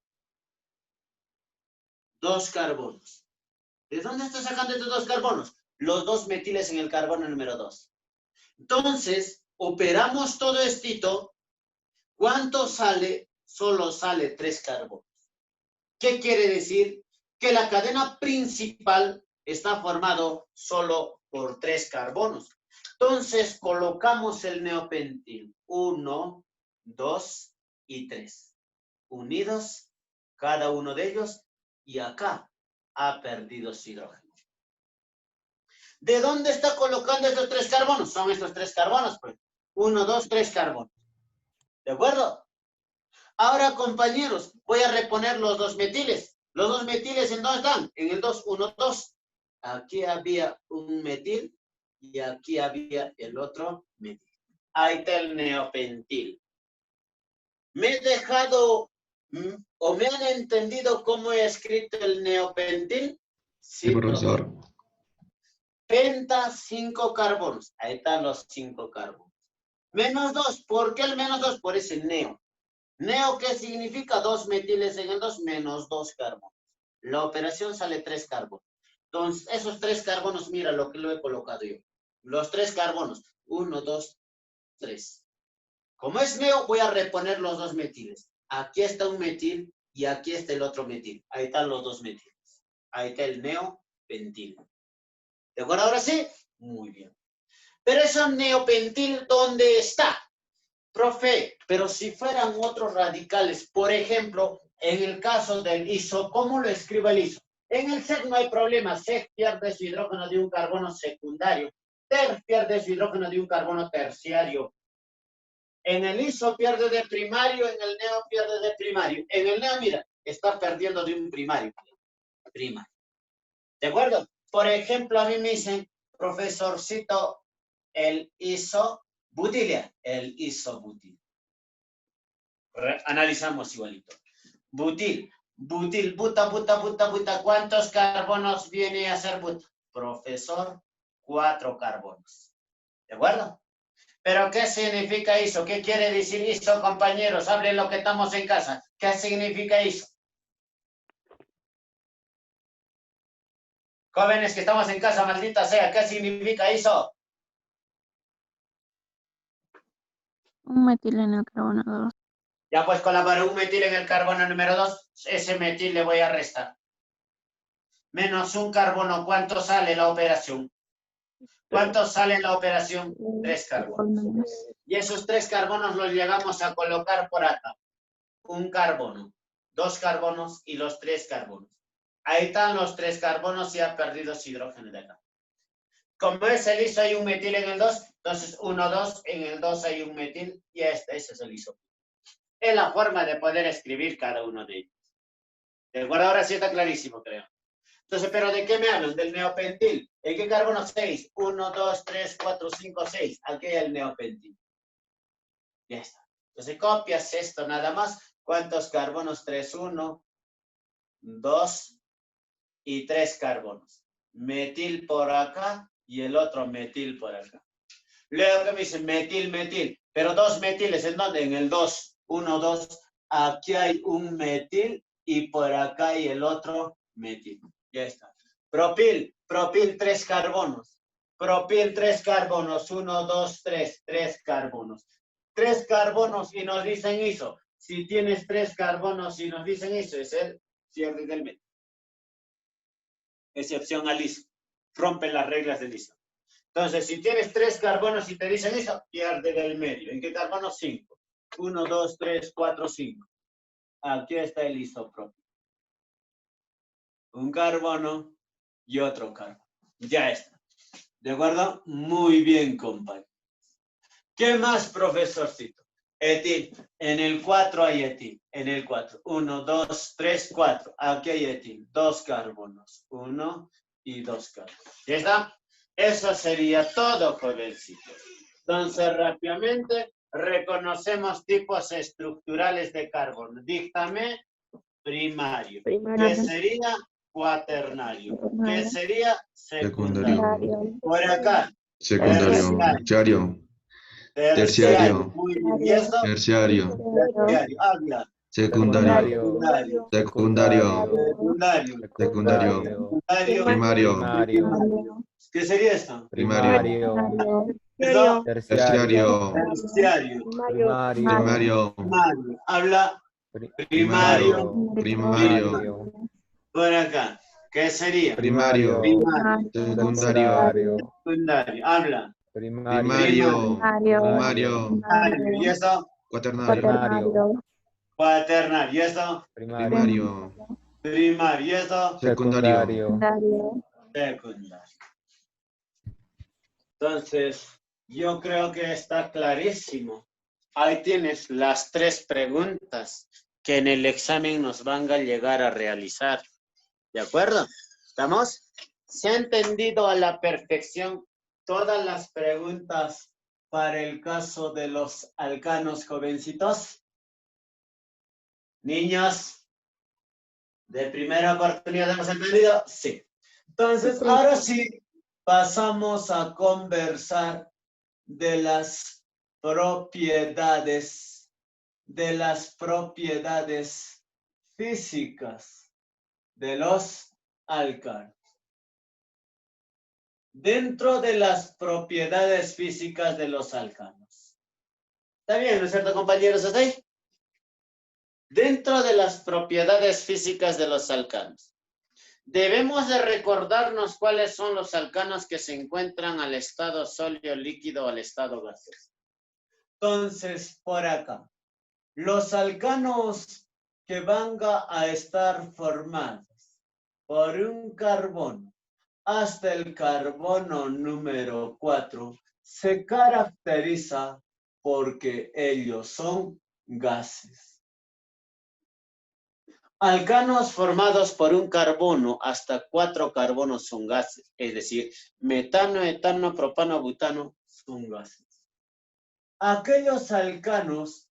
2 carbonos. ¿De dónde está sacando estos 2 carbonos? Los 2 metiles en el carbono número 2. Entonces, operamos todo esto. ¿Cuánto sale? Solo sale 3 carbonos. ¿Qué quiere decir? Que la cadena principal está formado solo por 3 carbonos. Entonces, colocamos el neopentil. 1, 2 y 3. Unidos, cada uno de ellos, y acá ha perdido su hidrógeno. ¿De dónde está colocando estos 3 carbonos? Son estos 3 carbonos, pues. 1, 2, 3 carbonos. ¿De acuerdo? Ahora, compañeros, voy a reponer los 2 metiles. ¿Los 2 metiles en dónde están? En el 2, 1, 2. Aquí había un metil y aquí había el otro metil. Ahí está el neopentil. ¿Me he dejado o me han entendido cómo he escrito el neopentil? Sí, profesor. Penta, 5 carbonos. Ahí están los 5 carbonos. Menos 2. ¿Por qué el menos 2? Por ese neo. Neo, ¿qué significa? 2 metiles en el 2 menos 2 carbonos. La operación sale 3 carbonos. Entonces, esos 3 carbonos, mira lo que lo he colocado yo. Los 3 carbonos. 1, 2, 3. Como es neo, voy a reponer los 2 metiles. Aquí está un metil y aquí está el otro metil. Ahí están los 2 metiles. Ahí está el neopentil. ¿De acuerdo? Ahora sí. Muy bien. Pero ese neopentil, ¿dónde está? Profe, pero si fueran otros radicales, por ejemplo, en el caso del iso, ¿cómo lo escribo el iso? En el SEC no hay problema. SEC pierde su hidrógeno de un carbono secundario. TER pierde su hidrógeno de un carbono terciario. En el iso pierde de primario, en el neo pierde de primario. En el neo, mira, está perdiendo de un primario. ¿De acuerdo? Por ejemplo, a mí me dicen, profesorcito, el isobutilia. El isobutil. Analizamos igualito. Butil, buta. ¿Cuántos carbonos viene a ser buta? Profesor, 4 carbonos. ¿De acuerdo? ¿Pero qué significa iso? ¿Qué quiere decir iso, compañeros? Hablen lo que estamos en casa. ¿Qué significa iso? Jóvenes que estamos en casa, maldita sea, ¿qué significa iso? Un metil en el carbono 2. Ya pues colaboro un metil en el carbono número 2, ese metil le voy a restar. Menos un carbono, ¿cuánto sale la operación? ¿Cuánto sale la operación? 3 carbonos. Y esos 3 carbonos los llegamos a colocar por acá. Un carbono, 2 carbonos y los 3 carbonos. Ahí están los 3 carbonos y ha perdido su hidrógeno de acá. Como es el iso, hay un metil en el 2, entonces 1, 2, en el 2 hay un metil y ese es el iso. Es la forma de poder escribir cada uno de ellos. ¿De acuerdo? Ahora sí está clarísimo, creo. Entonces, ¿pero de qué me hablan? Del neopentil. ¿En qué carbono? 6. 1, 2, 3, 4, 5, 6. Aquí hay el neopentil. Ya está. Entonces, copias esto nada más. ¿Cuántos carbonos? 3, 1, 2 y 3 carbonos. Metil por acá y el otro metil por acá. Luego que me dicen metil. Pero 2 metiles, ¿en dónde? En el 2. 1, 2. Aquí hay un metil y por acá hay el otro metil. Ya está. Propil, 3 carbonos. Propil, 3 carbonos. 1, 2, 3. 3 carbonos. 3 carbonos y nos dicen iso. Si tienes 3 carbonos y nos dicen iso, es el cierre del medio. Excepción al iso. Rompen las reglas del iso. Entonces, si tienes 3 carbonos y te dicen iso, pierde del medio. ¿En qué carbono? 5. 1, 2, 3, 4, 5. Aquí está el isopropil. Un carbono y otro carbono. Ya está. ¿De acuerdo? Muy bien, compañero. ¿Qué más, profesorcito? Etil. En el 4 hay etil. En el 4. 1, 2, 3, 4. Aquí hay etil. 2 carbonos. 1 y 2 carbonos. ¿Ya está? Eso sería todo, jovencitos. Entonces, rápidamente, reconocemos tipos estructurales de carbono. Díctame primario. ¿Qué sería? Cuaternario. ¿Qué sería? Secundario. Por acá. Secundario. Terciario. Terciario. Muy bien. ¿Y esto? Terciario. Terciario. Habla. Secundario. Secundario. Secundario. Primario. ¿Qué sería esto? Primario. ¿Esto? Terciario. Terciario. Primario. Primario. Habla Primario. Primario. por acá. ¿Qué sería? Primario. Primario. Secundario. Secundario. Habla. Primario. Primario. Primario. ¿Y esto? Cuaternario. Cuaternario. ¿Y esto? Primario. Primario. ¿Y esto? Secundario. Secundario. Entonces, yo creo que está clarísimo. Ahí tienes las 3 preguntas que en el examen nos van a llegar a realizar. ¿De acuerdo? ¿Estamos? ¿Se ha entendido a la perfección todas las preguntas para el caso de los alcanos jovencitos? Niños, ¿de primera oportunidad hemos entendido? Sí. Entonces, ahora sí, pasamos a conversar de las propiedades físicas de los alcanos. Dentro de las propiedades físicas de los alcanos. ¿Está bien, no es cierto, compañeros? ¿Hasta ahí? Dentro de las propiedades físicas de los alcanos. Debemos de recordarnos cuáles son los alcanos que se encuentran al estado sólido, líquido o al estado gaseoso. Entonces, por acá, los alcanos que van a estar formados por un carbono hasta el carbono número 4 se caracteriza porque ellos son gases. Alcanos formados por un carbono hasta 4 carbonos son gases, es decir, metano, etano, propano, butano son gases. Aquellos alcanos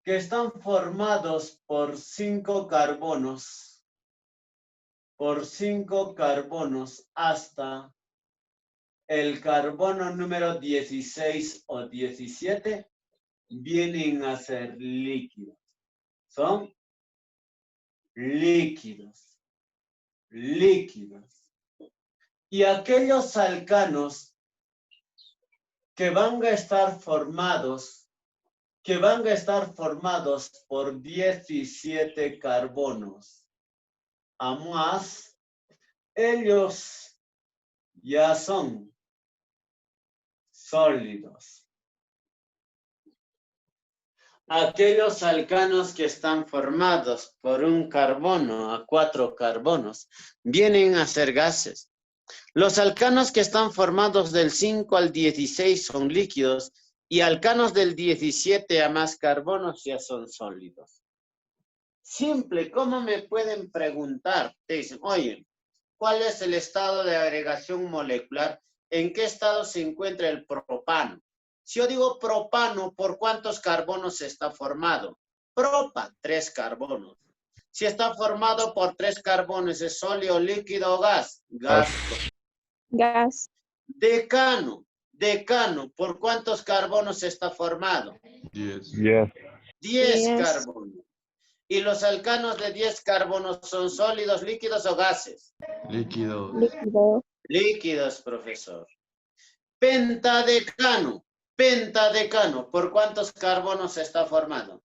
que están formados por 5 carbonos, hasta el carbono número 16 o 17, vienen a ser líquidos. Son líquidos. Y aquellos alcanos que van a estar formados por 17 carbonos a más, ellos ya son sólidos. Aquellos alcanos que están formados por un carbono a 4 carbonos vienen a ser gases. Los alcanos que están formados del 5 al 16 son líquidos y alcanos del 17 a más carbonos ya son sólidos. Simple, ¿cómo me pueden preguntar? Te dicen, oye, ¿cuál es el estado de agregación molecular? ¿En qué estado se encuentra el propano? Si yo digo propano, ¿por cuántos carbonos está formado? Propa, 3 carbonos. Si está formado por 3 carbonos, ¿es sólido, líquido o gas? Gas. Decano, ¿por cuántos carbonos está formado? 10. 10 carbonos. ¿Y los alcanos de 10 carbonos son sólidos, líquidos o gases? Líquidos. Líquidos, profesor. Pentadecano, ¿por cuántos carbonos está formado?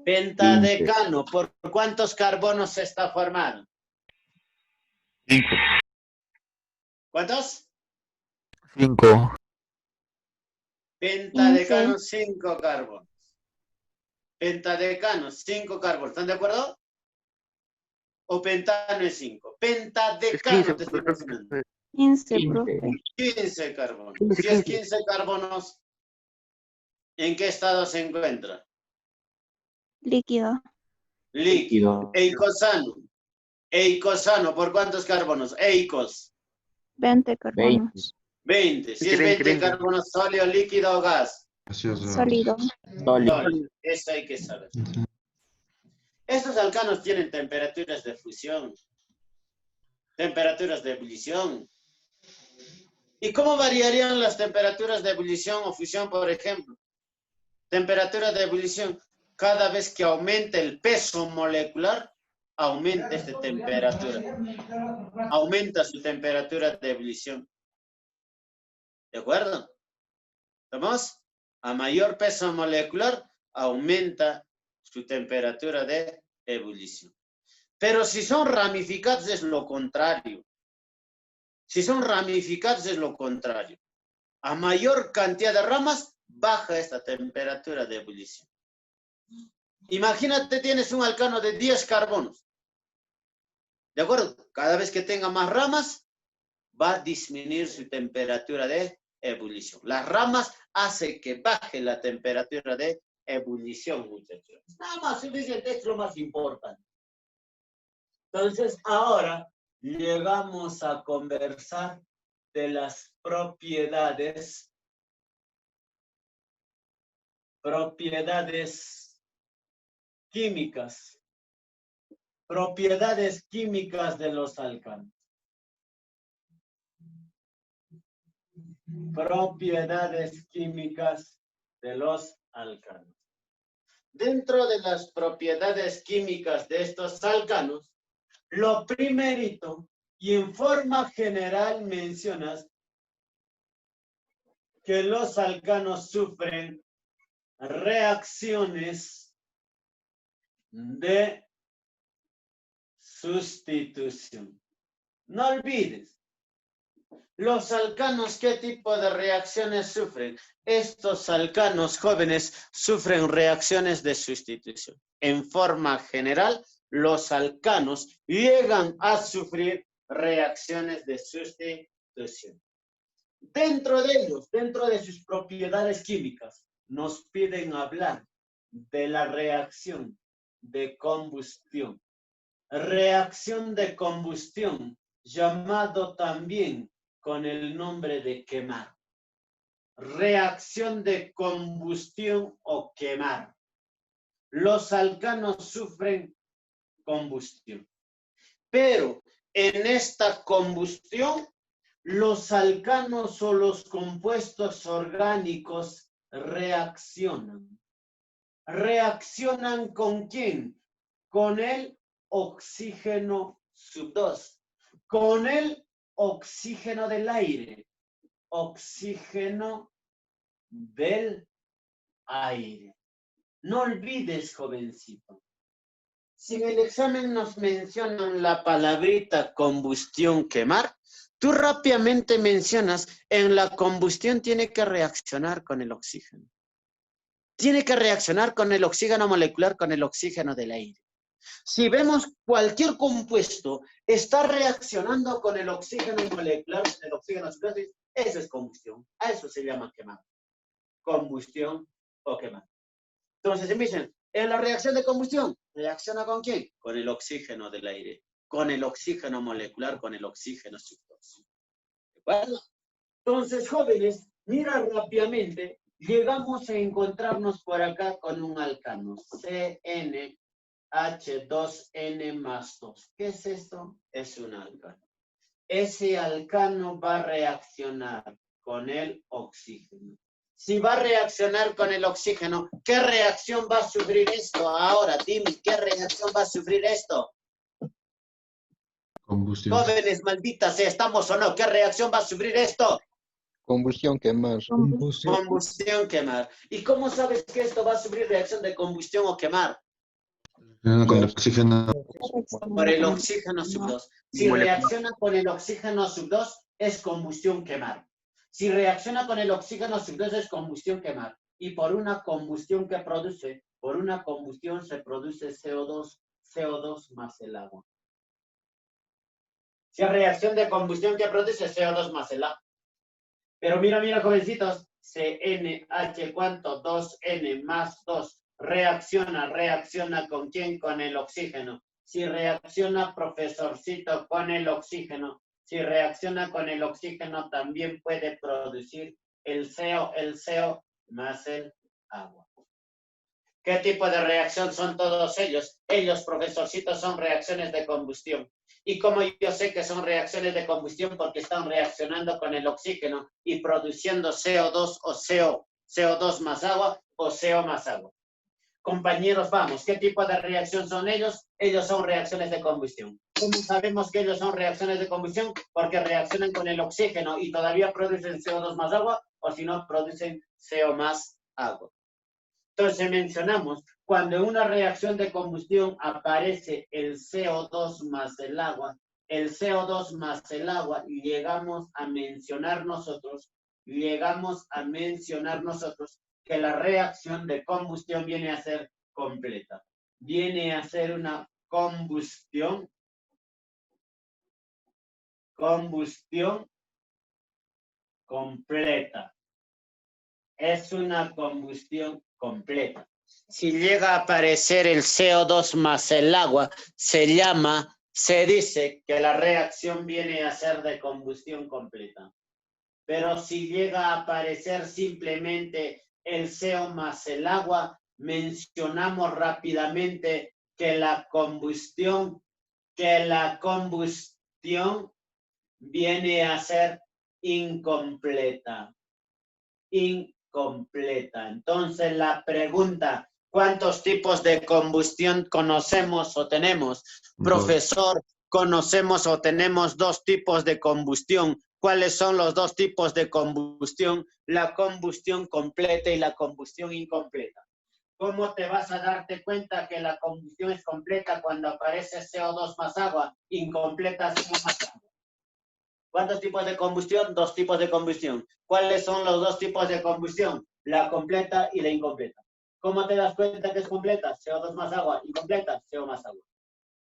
Pentadecano, ¿por cuántos carbonos está formado? 5. ¿Cuántos? 5. Pentadecano, 5 carbonos. Pentadecano, 5 carbonos. ¿Están de acuerdo? ¿O pentano es 5? Pentadecano te estoy mencionando. 15, profe. 15 carbonos. Si es 15 carbonos, ¿en qué estado se encuentra? Líquido. Líquido. Eicosano, ¿por cuántos carbonos? Eicos. 20 carbonos. 20. Si es 20 carbonos, sólido, líquido o gas. Gaseoso. Sólido. Sólido. Eso hay que saber. Estos alcanos tienen temperaturas de fusión, temperaturas de ebullición. ¿Y cómo variarían las temperaturas de ebullición o fusión, por ejemplo? Temperatura de ebullición. Cada vez que aumente el peso molecular, aumenta esta temperatura. Aumenta su temperatura de ebullición. ¿De acuerdo? ¿Estamos? A mayor peso molecular, aumenta su temperatura de ebullición. Pero si son ramificados es lo contrario. Si son ramificados es lo contrario. A mayor cantidad de ramas, baja esta temperatura de ebullición. Imagínate, tienes un alcano de 10 carbonos. ¿De acuerdo? Cada vez que tenga más ramas, va a disminuir su temperatura de ebullición. Las ramas hacen que baje la temperatura de ebullición, muchachos. Nada más suficiente, es lo más importante. Entonces, ahora llegamos a conversar de las propiedades químicas. Propiedades químicas de los alcanos. Propiedades químicas de los alcanos. Dentro de las propiedades químicas de estos alcanos, lo primerito, y en forma general mencionas que los alcanos sufren reacciones de sustitución. No olvides, los alcanos, ¿qué tipo de reacciones sufren? Estos alcanos jóvenes sufren reacciones de sustitución. En forma general, los alcanos llegan a sufrir reacciones de sustitución. Dentro de ellos, dentro de sus propiedades químicas, nos piden hablar de la reacción de combustión. Reacción de combustión, llamado también con el nombre de quemar. Reacción de combustión o quemar. Los alcanos sufren combustión. Pero en esta combustión, los alcanos o los compuestos orgánicos reaccionan. ¿Reaccionan con quién? Con el oxígeno sub 2. Con el oxígeno del aire. Oxígeno del aire. No olvides, jovencito. Si en el examen nos mencionan la palabrita combustión, quemar, tú rápidamente mencionas, en la combustión tiene que reaccionar con el oxígeno. Tiene que reaccionar con el oxígeno molecular, con el oxígeno del aire. Si vemos cualquier compuesto está reaccionando con el oxígeno molecular, el oxígeno subclase, eso es combustión. A eso se llama quemar. Combustión o quemar. Entonces, me dicen, en la reacción de combustión, ¿reacciona con quién? Con el oxígeno del aire, con el oxígeno molecular, con el oxígeno subclase. ¿De acuerdo? Entonces, jóvenes, mira rápidamente, llegamos a encontrarnos por acá con un alcano, CnH2n más 2. ¿Qué es esto? Es un alcano. Ese alcano va a reaccionar con el oxígeno. Si va a reaccionar con el oxígeno, ¿qué reacción va a sufrir esto? Ahora, dime, ¿qué reacción va a sufrir esto? Combustión. Jóvenes, malditas sea, ¿estamos o no? ¿Qué reacción va a sufrir esto? Combustión, quemar. Combustión, quemar. ¿Y cómo sabes que esto va a sufrir reacción de combustión o quemar? Con el oxígeno. Por el oxígeno sub 2. Si reacciona con el oxígeno sub 2, es combustión, quemar. Si reacciona con el oxígeno sub 2, es combustión, quemar. Y por una combustión que produce, por una combustión se produce CO2 más el agua. Si es reacción de combustión que produce CO2 más el agua. Pero mira, jovencitos, CnH, ¿cuánto? 2n más 2. Reacciona ¿con quién? Con el oxígeno. Si reacciona, profesorcito, con el oxígeno, si reacciona con el oxígeno, también puede producir el CO más el agua. ¿Qué tipo de reacción son todos ellos? Ellos, profesorcitos, son reacciones de combustión. ¿Y cómo yo sé que son reacciones de combustión? Porque están reaccionando con el oxígeno y produciendo CO2 o CO2 más agua o CO más agua. Compañeros, vamos, ¿qué tipo de reacción son ellos? Ellos son reacciones de combustión. ¿Cómo sabemos que ellos son reacciones de combustión? Porque reaccionan con el oxígeno y todavía producen CO2 más agua, o si no, producen CO más agua. Entonces mencionamos, cuando en una reacción de combustión aparece el CO2 más el agua, llegamos a mencionar nosotros que la reacción de combustión viene a ser completa. Viene a ser una combustión completa. Es una combustión completa. Si llega a aparecer el CO2 más el agua, se dice que la reacción viene a ser de combustión completa. Pero si llega a aparecer simplemente el CO más el agua, mencionamos rápidamente que la combustión viene a ser incompleta. Entonces la pregunta, ¿cuántos tipos de combustión conocemos o tenemos? Profesor, conocemos o tenemos 2 tipos de combustión. ¿Cuáles son los 2 tipos de combustión? La combustión completa y la combustión incompleta. ¿Cómo te vas a darte cuenta que la combustión es completa cuando aparece CO2 más agua, incompleta CO más agua? ¿Cuántos tipos de combustión? 2 tipos de combustión. ¿Cuáles son los 2 tipos de combustión? La completa y la incompleta. ¿Cómo te das cuenta que es completa? CO2 más agua. Incompleta, CO más agua.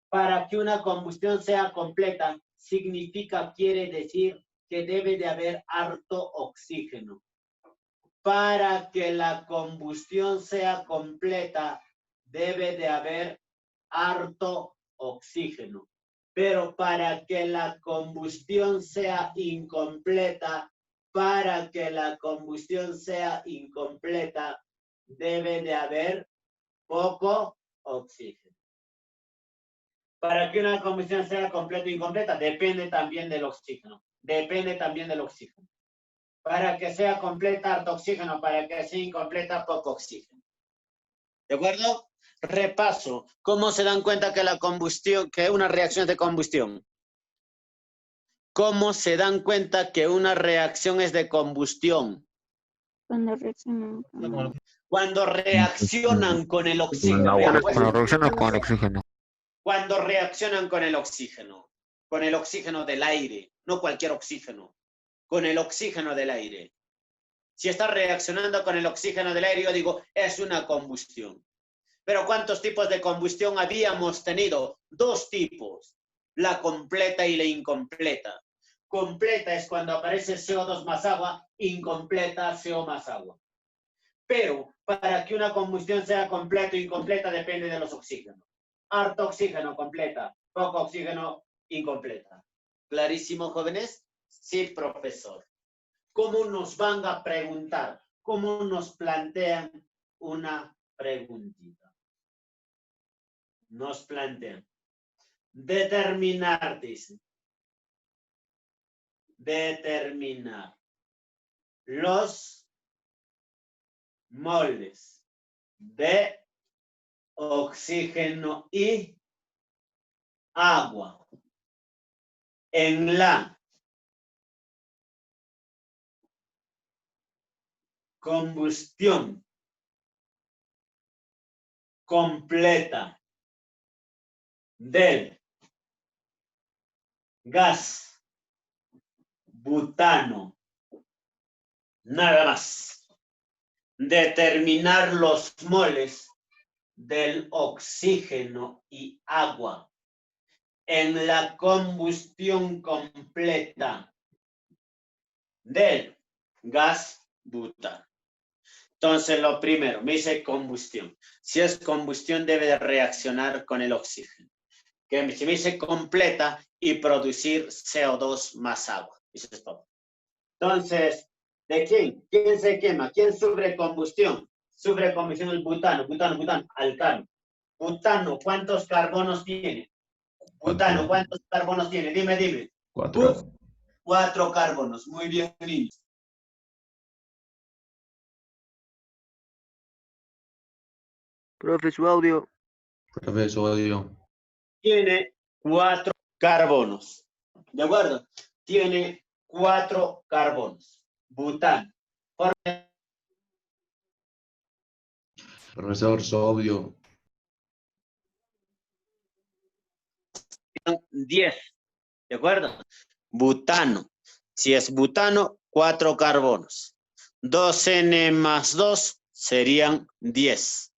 Para que una combustión sea completa, quiere decir que debe de haber harto oxígeno. Para que la combustión sea completa, debe de haber harto oxígeno. Pero para que la combustión sea incompleta, debe de haber poco oxígeno. Para que una combustión sea completa o incompleta, depende también del oxígeno. Para que sea completa, harto oxígeno. Para que sea incompleta, poco oxígeno. ¿De acuerdo? Repaso. ¿Cómo se dan cuenta que una reacción es de combustión? ¿Cómo se dan cuenta que una reacción es de combustión? Cuando reaccionan con Cuando reaccionan con el oxígeno. Cuando reacciona con el oxígeno. Cuando reaccionan con el oxígeno del aire, no cualquier oxígeno, con el oxígeno del aire. Si está reaccionando con el oxígeno del aire, yo digo, es una combustión. Pero ¿cuántos tipos de combustión habíamos tenido? 2 tipos, la completa y la incompleta. Completa es cuando aparece CO2 más agua, incompleta CO más agua. Pero para que una combustión sea completa o incompleta depende de los oxígenos. Harto oxígeno, completa. Poco oxígeno, incompleta. ¿Clarísimo, jóvenes? Sí, profesor. ¿Cómo nos van a preguntar? ¿Cómo nos plantean una preguntita? Nos plantean. Determinar, dice. Determinar los moles de oxígeno y agua en la combustión completa del gas butano. Nada más. Determinar los moles del oxígeno y agua en la combustión completa del gas butano. Entonces, lo primero, me dice combustión. Si es combustión, debe de reaccionar con el oxígeno. Que si me dice completa y producir CO2 más agua. Eso es todo. Entonces, ¿de quién? ¿Quién se quema? ¿Quién sufre combustión? Sufre combustión el butano, alcano. Butano, ¿cuántos carbonos tiene? Butano, ¿cuántos carbonos tiene? Dime. 4. 4 carbonos. Muy bien, niños. Profe, su audio. Profesor, audio. Tiene 4 carbonos. ¿De acuerdo? Tiene 4 carbonos. Butano. Profesor, su audio. 10. ¿De acuerdo? Butano. Si es butano, 4 carbonos. 2N más 2 serían 10.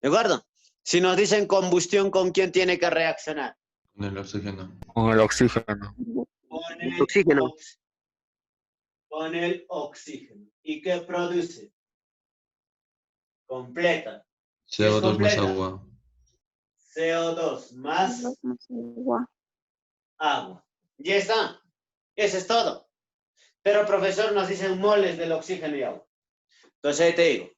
¿De acuerdo? Si nos dicen combustión, ¿con quién tiene que reaccionar? Con el oxígeno. Con el oxígeno. Con el Oxígeno. Con el oxígeno. ¿Y qué produce? Completa. CO2 más completa? agua. CO2 más Agua. agua. Ya está. Eso es todo. Pero, profesor, nos dicen moles del oxígeno y agua. Entonces, ahí te digo.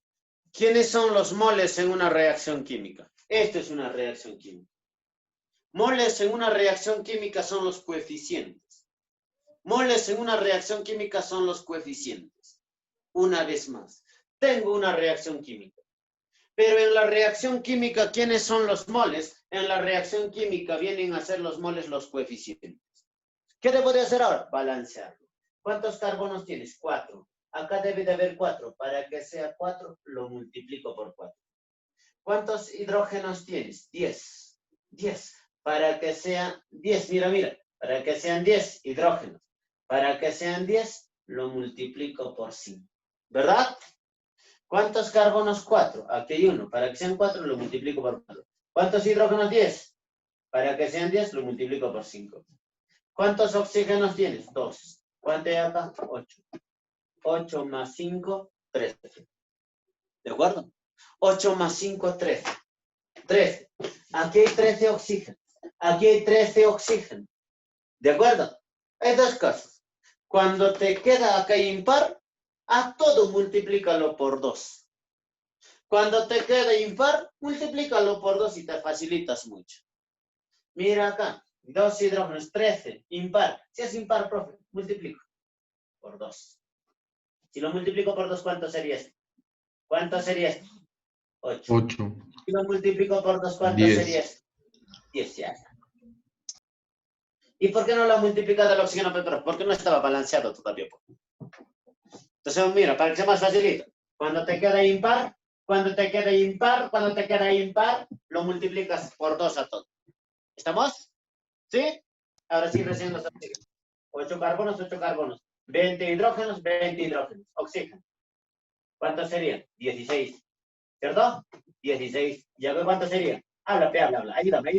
¿Quiénes son los moles en una reacción química? Esto es una reacción química. Moles en una reacción química son los coeficientes. Moles en una reacción química son los coeficientes. Una vez más, tengo una reacción química. Pero en la reacción química, ¿quiénes son los moles? En la reacción química vienen a ser los moles los coeficientes. ¿Qué debo de hacer ahora? Balancearlo. ¿Cuántos carbonos tienes? 4. Acá debe de haber 4. Para que sea 4, lo multiplico por 4. ¿Cuántos hidrógenos tienes? 10. 10. Para que sean 10, mira. Para que sean 10 hidrógenos. Para que sean 10, lo multiplico por 5. ¿Verdad? ¿Cuántos carbonos? 4. Aquí hay 1. Para que sean 4, lo multiplico por 4. ¿Cuántos hidrógenos? 10. Para que sean 10, lo multiplico por 5. ¿Cuántos oxígenos tienes? 2. ¿Cuánto hay acá? 8. 8 más 5, 13. ¿De acuerdo? 8 más 5, 13. 13. Aquí hay 13 oxígenos. Aquí hay 13 oxígenos. ¿De acuerdo? Hay dos cosas. Cuando te queda acá impar, a todo multiplícalo por 2. Cuando te queda impar, multiplícalo por 2 y te facilitas mucho. Mira acá. 2 hidrógenos, 13. Impar. Si es impar, profe, multiplico por 2. Si lo multiplico por 2, ¿cuánto sería esto? ¿Cuánto sería esto? 8. 8. Si lo multiplico por 2, ¿cuánto 10. sería esto? 10 ya. ¿Y por qué no lo ha multiplicado el oxígeno, Pedro? Porque no estaba balanceado todavía. Entonces, mira, para que sea más facilito. Cuando te queda impar, lo multiplicas por 2 a todo. ¿Estamos? ¿Sí? Ahora sí, recién los oxígenos. 8 carbonos. 20 hidrógenos, 20 hidrógenos. Oxígeno. ¿Cuántos serían? 16. ¿Cierto? 16. ¿Y acá cuánto sería? Habla. Ayúdame.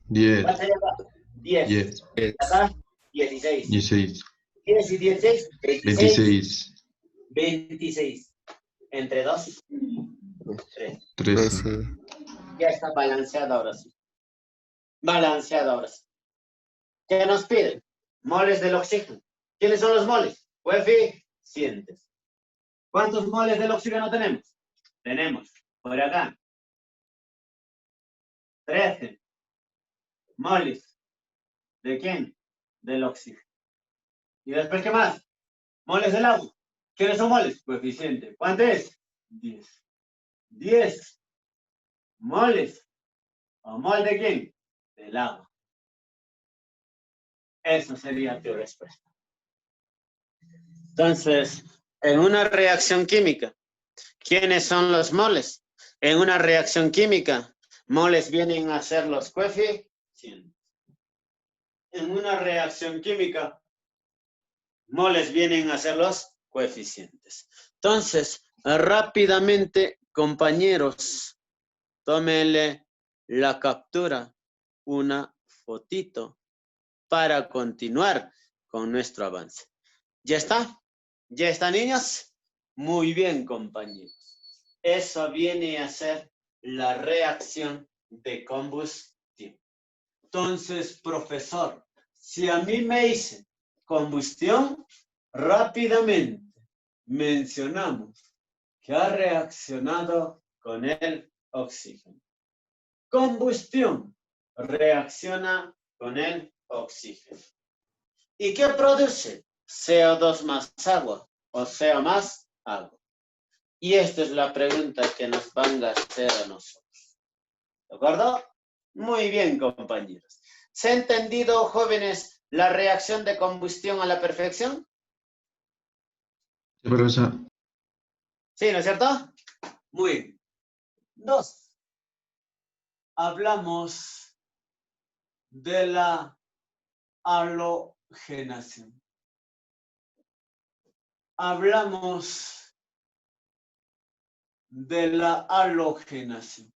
10. ¿Cuánto sería acá? 10. 10. Acá, 16. 16. 10 y 16, 26. 26. Entre 2, 3. 13. Ya está balanceado ahora sí. ¿Qué nos piden? Moles del oxígeno. ¿Quiénes son los moles? Coeficientes. ¿Cuántos moles del oxígeno tenemos? Tenemos, por acá, 13 moles. ¿De quién? Del oxígeno. ¿Y después qué más? Moles del agua. ¿Quiénes son moles? Coeficiente. ¿Cuánto es? 10. 10 moles. ¿O mol de quién? Del agua. Eso sería tu respuesta. Entonces, en una reacción química, ¿quiénes son los moles? En una reacción química, moles vienen a ser los coeficientes. En una reacción química, moles vienen a ser los coeficientes. Entonces, rápidamente, compañeros, tómenle la captura, una fotito, para continuar con nuestro avance. ¿Ya está? ¿Ya está, niños? Muy bien, compañeros. Eso viene a ser la reacción de combustión. Entonces, profesor, si a mí me dicen combustión, rápidamente mencionamos que ha reaccionado con el oxígeno. Combustión, reacciona con el oxígeno. ¿Y qué produce? CO2 más agua o CO más agua. Y esta es la pregunta que nos van a hacer a nosotros. ¿De acuerdo? Muy bien, compañeros. ¿Se ha entendido, jóvenes, la reacción de combustión a la perfección? Sí, profesor. Sí, ¿no es cierto? Muy bien. 2. Hablamos de la halogenación. Hablamos de la halogenación.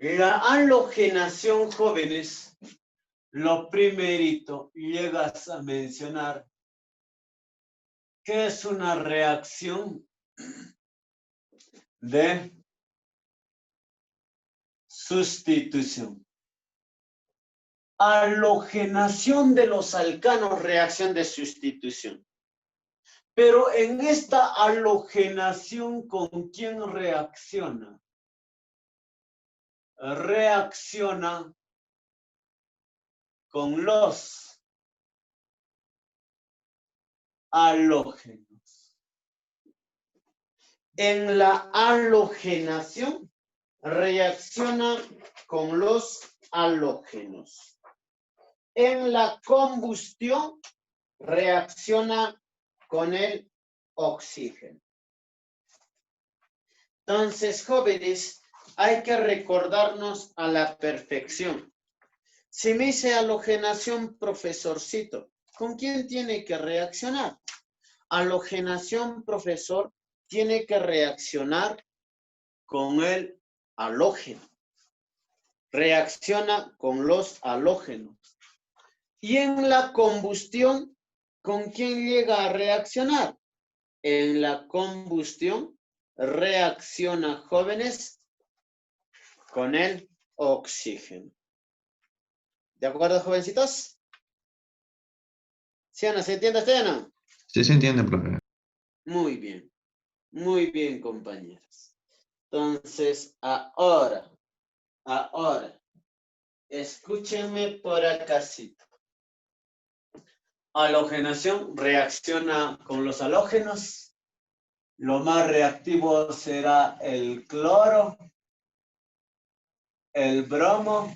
La halogenación, jóvenes, lo primerito llegas a mencionar que es una reacción de sustitución. Halogenación de los alcanos, reacción de sustitución. Pero en esta halogenación, ¿con quién reacciona? Reacciona con los halógenos. En la halogenación reacciona con los halógenos. En la combustión reacciona con el oxígeno. Entonces, jóvenes, hay que recordarnos a la perfección. Si me dice halogenación, profesorcito, ¿con quién tiene que reaccionar? Halogenación, profesor, tiene que reaccionar con el halógeno. Reacciona con los halógenos. Y en la combustión, ¿con quién llega a reaccionar? En la combustión reacciona, jóvenes, con el oxígeno. ¿De acuerdo, jovencitos? ¿Sí o no? ¿Se entiende usted o no? Sí se entiende, profe. Muy bien, compañeros. Entonces, ahora, escúchenme por acácito. Halogenación reacciona con los halógenos. Lo más reactivo será el cloro, el bromo,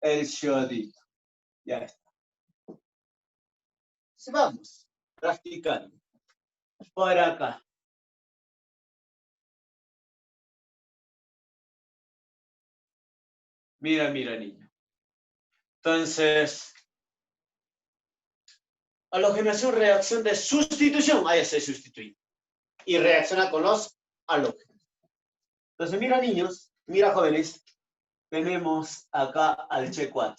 el yodito. Ya está. Si vamos practicando por acá. Mira, niño. Entonces, halogenación, reacción de sustitución. Ahí se sustituye. Y reacciona con los halógenos. Entonces, mira, niños, mira, jóvenes. Tenemos acá al Che4.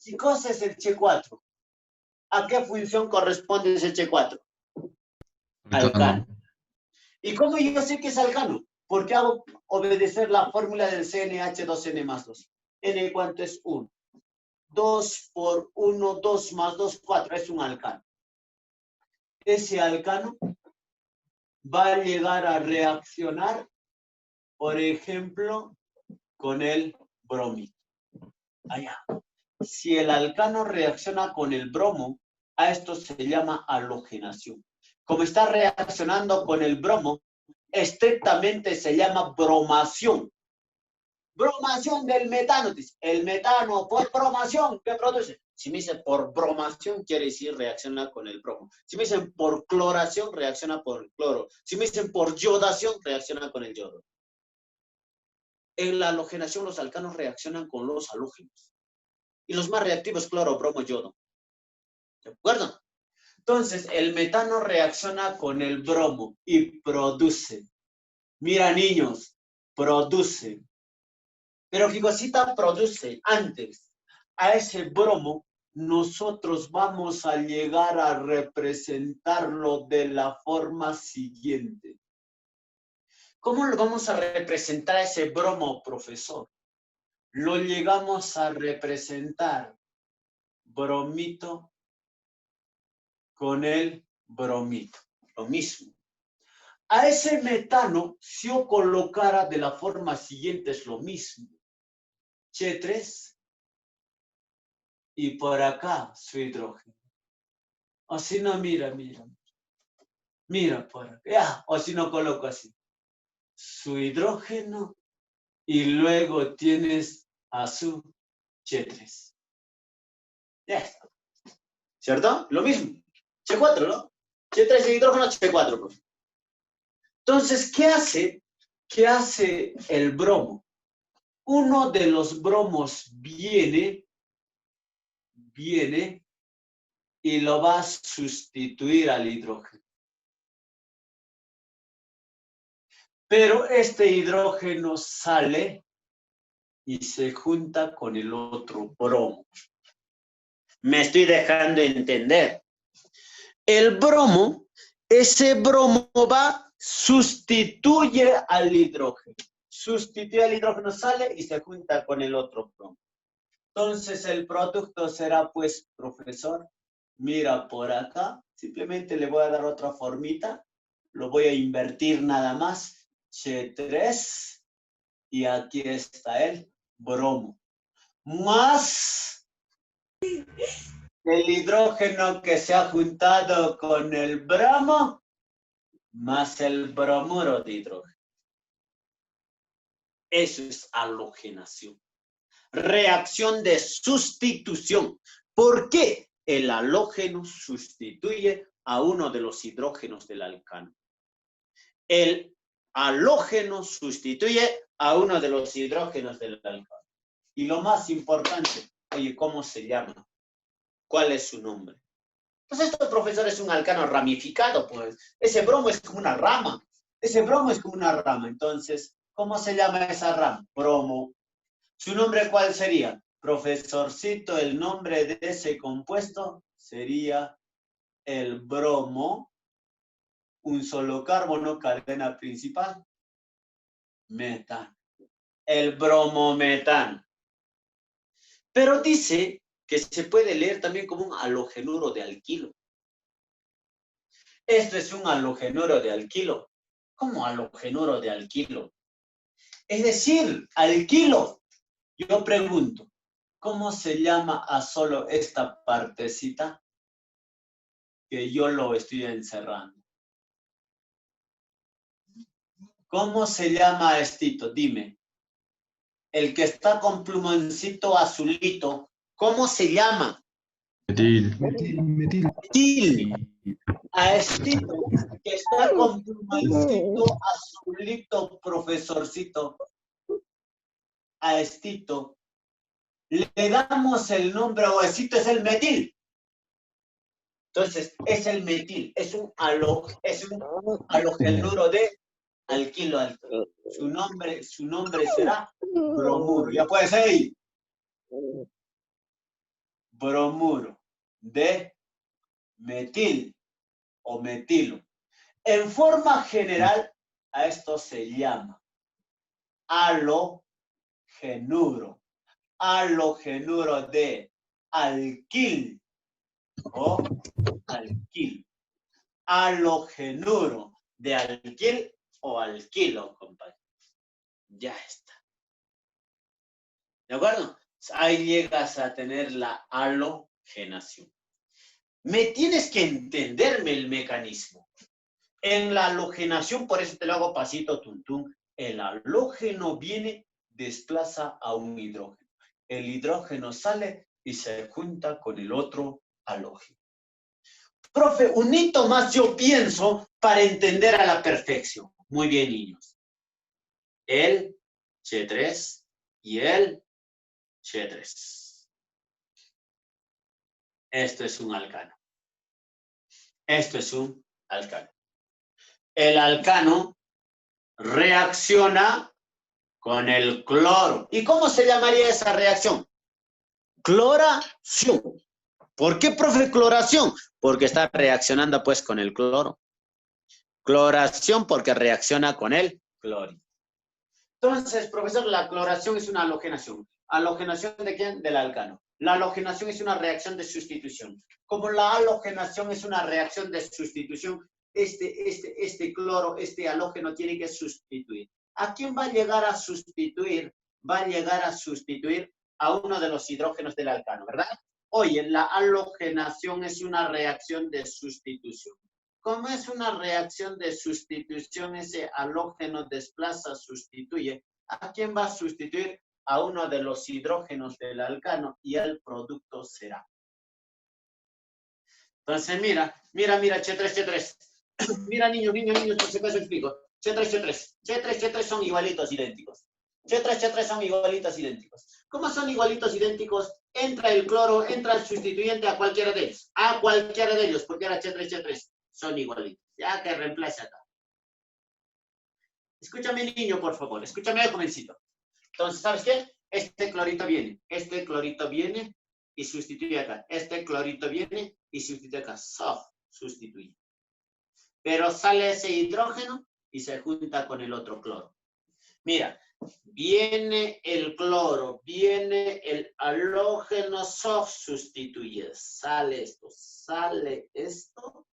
¿Qué cosa es el Che4? ¿A qué función corresponde ese Che4? Alcano. ¿Y cómo yo sé que es alcano? Porque hago obedecer la fórmula del CnH2n más 2. N, ¿cuánto es? 1. 2 por 1, 2 más 2, 4. Es un alcano. Ese alcano va a llegar a reaccionar, por ejemplo, con el bromito. Allá. Si el alcano reacciona con el bromo, a esto se llama halogenación. Como está reaccionando con el bromo, estrictamente se llama bromación. Bromación del metano. Dice, el metano por bromación, ¿qué produce? Si me dicen por bromación, quiere decir reacciona con el bromo. Si me dicen por cloración, reacciona por el cloro. Si me dicen por yodación, reacciona con el yodo. En la halogenación, los alcanos reaccionan con los halógenos. Y los más reactivos, cloro, bromo, yodo. ¿De acuerdo? Entonces, el metano reacciona con el bromo y produce. Mira, niños, produce. Pero qué cosita produce antes. A ese bromo, nosotros vamos a llegar a representarlo de la forma siguiente. ¿Cómo lo vamos a representar a ese bromo, profesor? Lo llegamos a representar bromito con el bromito. Lo mismo. A ese metano, si yo colocara de la forma siguiente, es lo mismo. H3 y por acá su hidrógeno. O si no, mira. Mira por acá. Ya, o si no, coloco así. Su hidrógeno y luego tienes a su H3. Ya está. ¿Cierto? Lo mismo. H4, ¿no? H3 de hidrógeno, H4. Pues. Entonces, ¿qué hace? ¿Qué hace el bromo? Uno de los bromos viene y lo va a sustituir al hidrógeno. Pero este hidrógeno sale y se junta con el otro bromo. Me estoy dejando entender. El bromo, ese bromo va, sustituye al hidrógeno. Sustituye al hidrógeno, sale y se junta con el otro bromo. Entonces el producto será, pues, profesor, mira por acá, simplemente le voy a dar otra formita, lo voy a invertir nada más, H3, y aquí está el bromo, más el hidrógeno que se ha juntado con el bromo, más el bromuro de hidrógeno. Eso es halogenación. Reacción de sustitución. ¿Por qué? El halógeno sustituye a uno de los hidrógenos del alcano. El halógeno sustituye a uno de los hidrógenos del alcano. Y lo más importante, oye, ¿cómo se llama? ¿Cuál es su nombre? Pues esto, profesor, es un alcano ramificado, pues. Ese bromo es como una rama. Ese bromo es como una rama. Entonces, ¿cómo se llama esa rama? Bromo. ¿Su nombre cuál sería? Profesorcito, el nombre de ese compuesto sería el bromo, un solo carbono, cadena principal, metano. El bromometano. Pero dice que se puede leer también como un halogenuro de alquilo. Esto es un halogenuro de alquilo. ¿Cómo halogenuro de alquilo? Es decir, alquilo. Yo pregunto, ¿cómo se llama a solo esta partecita que yo lo estoy encerrando? ¿Cómo se llama a estito? Dime. El que está con plumoncito azulito, ¿cómo se llama? Metil. Metil. A estito que está con plumoncito azulito, profesorcito. A estito. Le damos el nombre o estito es el metil. Entonces, es el metil, es un halogenuro de alquilo. Su nombre será bromuro. Ya puede ser ahí. Bromuro de metil o metilo. En forma general, a esto se llama halogenuro. Halogenuro de alquil o alquil. Halogenuro de alquil o alquilo, compadre. Ya está. ¿De acuerdo? Ahí llegas a tener la halogenación. Me tienes que entenderme el mecanismo. En la halogenación, por eso te lo hago pasito tuntún, el halógeno viene, desplaza a un hidrógeno. El hidrógeno sale y se junta con el otro halógeno. Profe, un hito más yo pienso para entender a la perfección. Muy bien, niños. El H3 y el H3. Esto es un alcano. Esto es un alcano. El alcano reacciona con el cloro. ¿Y cómo se llamaría esa reacción? Cloración. ¿Por qué, profe, cloración? Porque está reaccionando pues con el cloro. Cloración porque reacciona con el clorito. Entonces, profesor, la cloración es una halogenación. ¿Halogenación de quién? Del alcano. La halogenación es una reacción de sustitución. Como la halogenación es una reacción de sustitución, este cloro, este halógeno tiene que sustituir. ¿A quién va a llegar a sustituir? Va a llegar a sustituir a uno de los hidrógenos del alcano, ¿verdad? Oye, la halogenación es una reacción de sustitución. Como es una reacción de sustitución, ese halógeno desplaza, sustituye. ¿A quién va a sustituir? A uno de los hidrógenos del alcano y el producto será. Entonces, mira, Che3. Mira, niños, por si acaso explico. Che3 son igualitos, idénticos. Che3 son igualitos, idénticos. ¿Cómo son igualitos, idénticos? Entra el cloro, entra el sustituyente a cualquiera de ellos. A cualquiera de ellos, porque era Che3. Son igualitos. Ya que reemplace acá. Escúchame, niño, por favor. Escúchame al jovencito. Entonces, ¿sabes qué? Este clorito viene y sustituye acá. Este clorito viene y sustituye acá. Sustituye. Pero sale ese hidrógeno y se junta con el otro cloro. Mira, viene el cloro, viene el halógeno, sustituye. Sale esto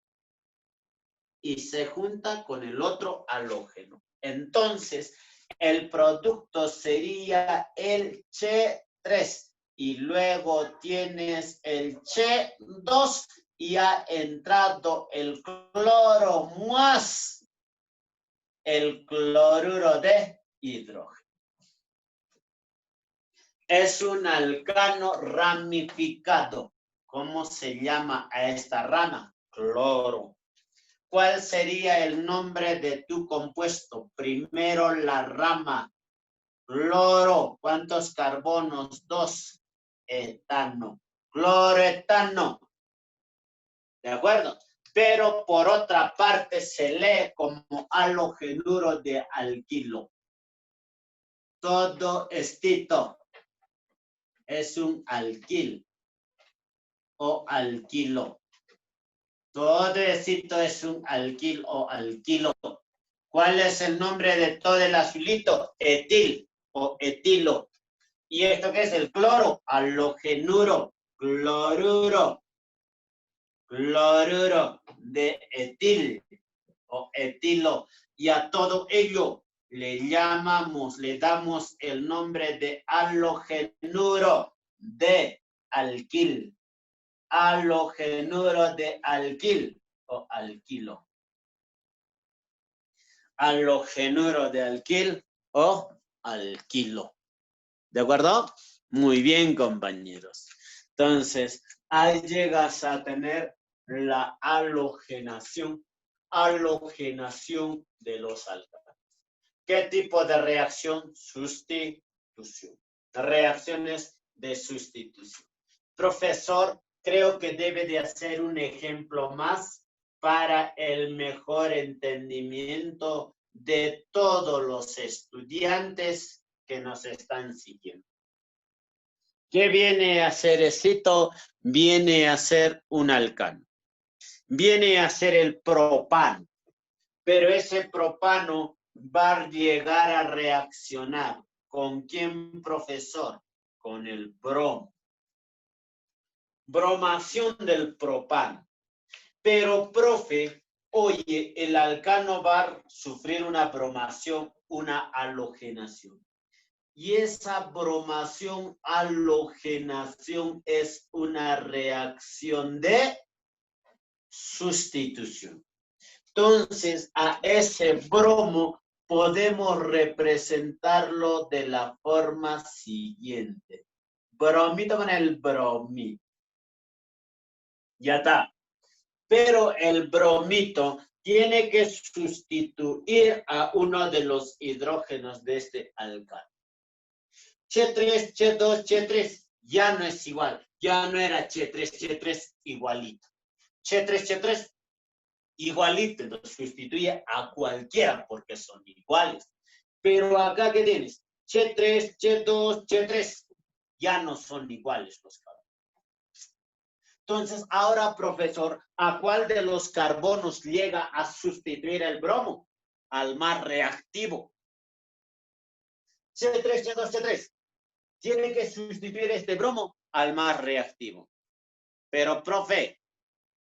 y se junta con el otro halógeno. Entonces, el producto sería el Che3 y luego tienes el Che2 y ha entrado el cloro más el cloruro de hidrógeno. Es un alcano ramificado. ¿Cómo se llama a esta rama? Cloro. ¿Cuál sería el nombre de tu compuesto? Primero la rama. Cloro. ¿Cuántos carbonos? 2. Etano. Cloretano. ¿De acuerdo? Pero por otra parte se lee como halogenuro de alquilo. Todo estito es un alquil o alquilo. Todo estito es un alquil o alquilo. ¿Cuál es el nombre de todo el azulito? Etil o etilo. ¿Y esto qué es? El cloro, halogenuro, cloruro. Cloruro de etil o etilo. Y a todo ello le damos el nombre de halogenuro de alquil. Halogenuro de alquil o alquilo. Halogenuro de alquil o alquilo. ¿De acuerdo? Muy bien, compañeros. Entonces, ahí llegas a tener la halogenación de los alcanos. ¿Qué tipo de reacción? Sustitución. Reacciones de sustitución. Profesor, creo que debe de hacer un ejemplo más para el mejor entendimiento de todos los estudiantes que nos están siguiendo. ¿Qué viene a ser esito? Viene a ser un alcano. Viene a ser el propano. Pero ese propano va a llegar a reaccionar. ¿Con quién, profesor? Con el bromo. Bromación del propano. Pero, profe, oye, el alcano va a sufrir una bromación, una halogenación. Y esa bromación, halogenación es una reacción de sustitución. Entonces, a ese bromo podemos representarlo de la forma siguiente. Bromito con el bromito. Ya está. Pero el bromito tiene que sustituir a uno de los hidrógenos de este alcano. Che3, Che2, Che3, ya no es igual. Ya no era Che3 igualito. Che3, igualito, entonces sustituye a cualquiera porque son iguales. Pero acá, ¿qué tienes? Che3, Che2, Che3, ya no son iguales los carbonos. Entonces, ahora, profesor, ¿a cuál de los carbonos llega a sustituir el bromo? Al más reactivo. Che3, Che2, Che3. Tiene que sustituir este bromo al más reactivo. Pero, profe,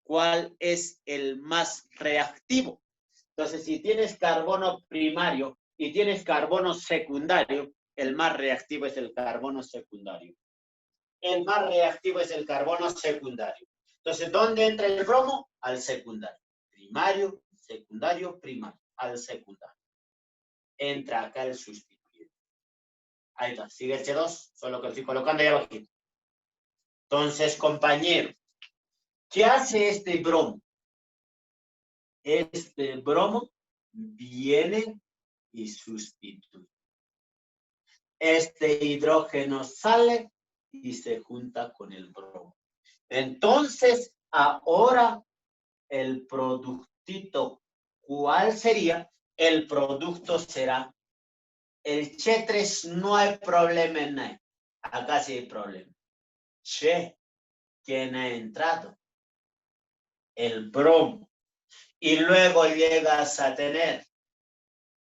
¿cuál es el más reactivo? Entonces, si tienes carbono primario y tienes carbono secundario, el más reactivo es el carbono secundario. El más reactivo es el carbono secundario. Entonces, ¿dónde entra el bromo? Al secundario. Primario, secundario, primario. Al secundario. Entra acá el sustituyente. Ahí está. Sigue el C2, solo que lo estoy colocando ahí abajo. Entonces, compañero, ¿qué hace este bromo? Este bromo viene y sustituye. Este hidrógeno sale y se junta con el bromo. Entonces, ahora el productito, ¿cuál sería? El producto será el Che3, no hay problema en nada. Acá sí hay problema. Che, ¿quién ha entrado? El bromo. Y luego llegas a tener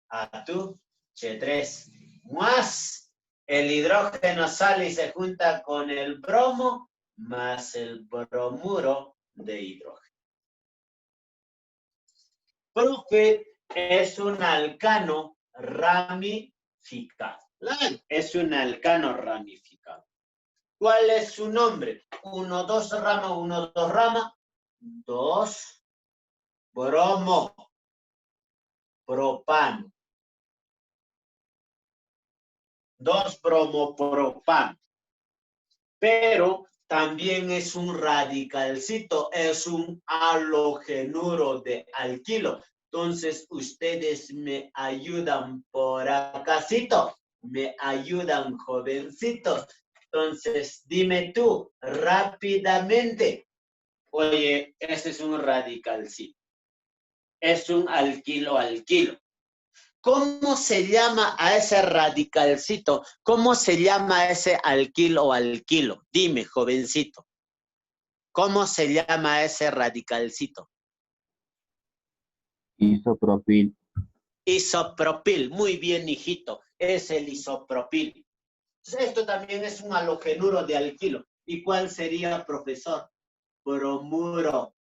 a tu Che3 más el hidrógeno sale y se junta con el bromo más el bromuro de hidrógeno. Profe, es un alcano ramificado. Es un alcano ramificado. ¿Cuál es su nombre? 1, 2 rama, 1, 2 rama, 2 bromo propano. 2 bromopropano. Pero también es un radicalcito, es un halogenuro de alquilo. Entonces, ustedes me ayudan por acácito, me ayudan, jovencitos. Entonces, dime tú rápidamente. Oye, ese es un radicalcito. Es un alquilo-alquilo. ¿Cómo se llama a ese radicalcito? ¿Cómo se llama a ese alquilo o alquilo? Dime, jovencito. ¿Cómo se llama a ese radicalcito? Isopropil. Isopropil. Muy bien, hijito. Es el isopropil. Esto también es un halogenuro de alquilo. ¿Y cuál sería, profesor? Bromuro.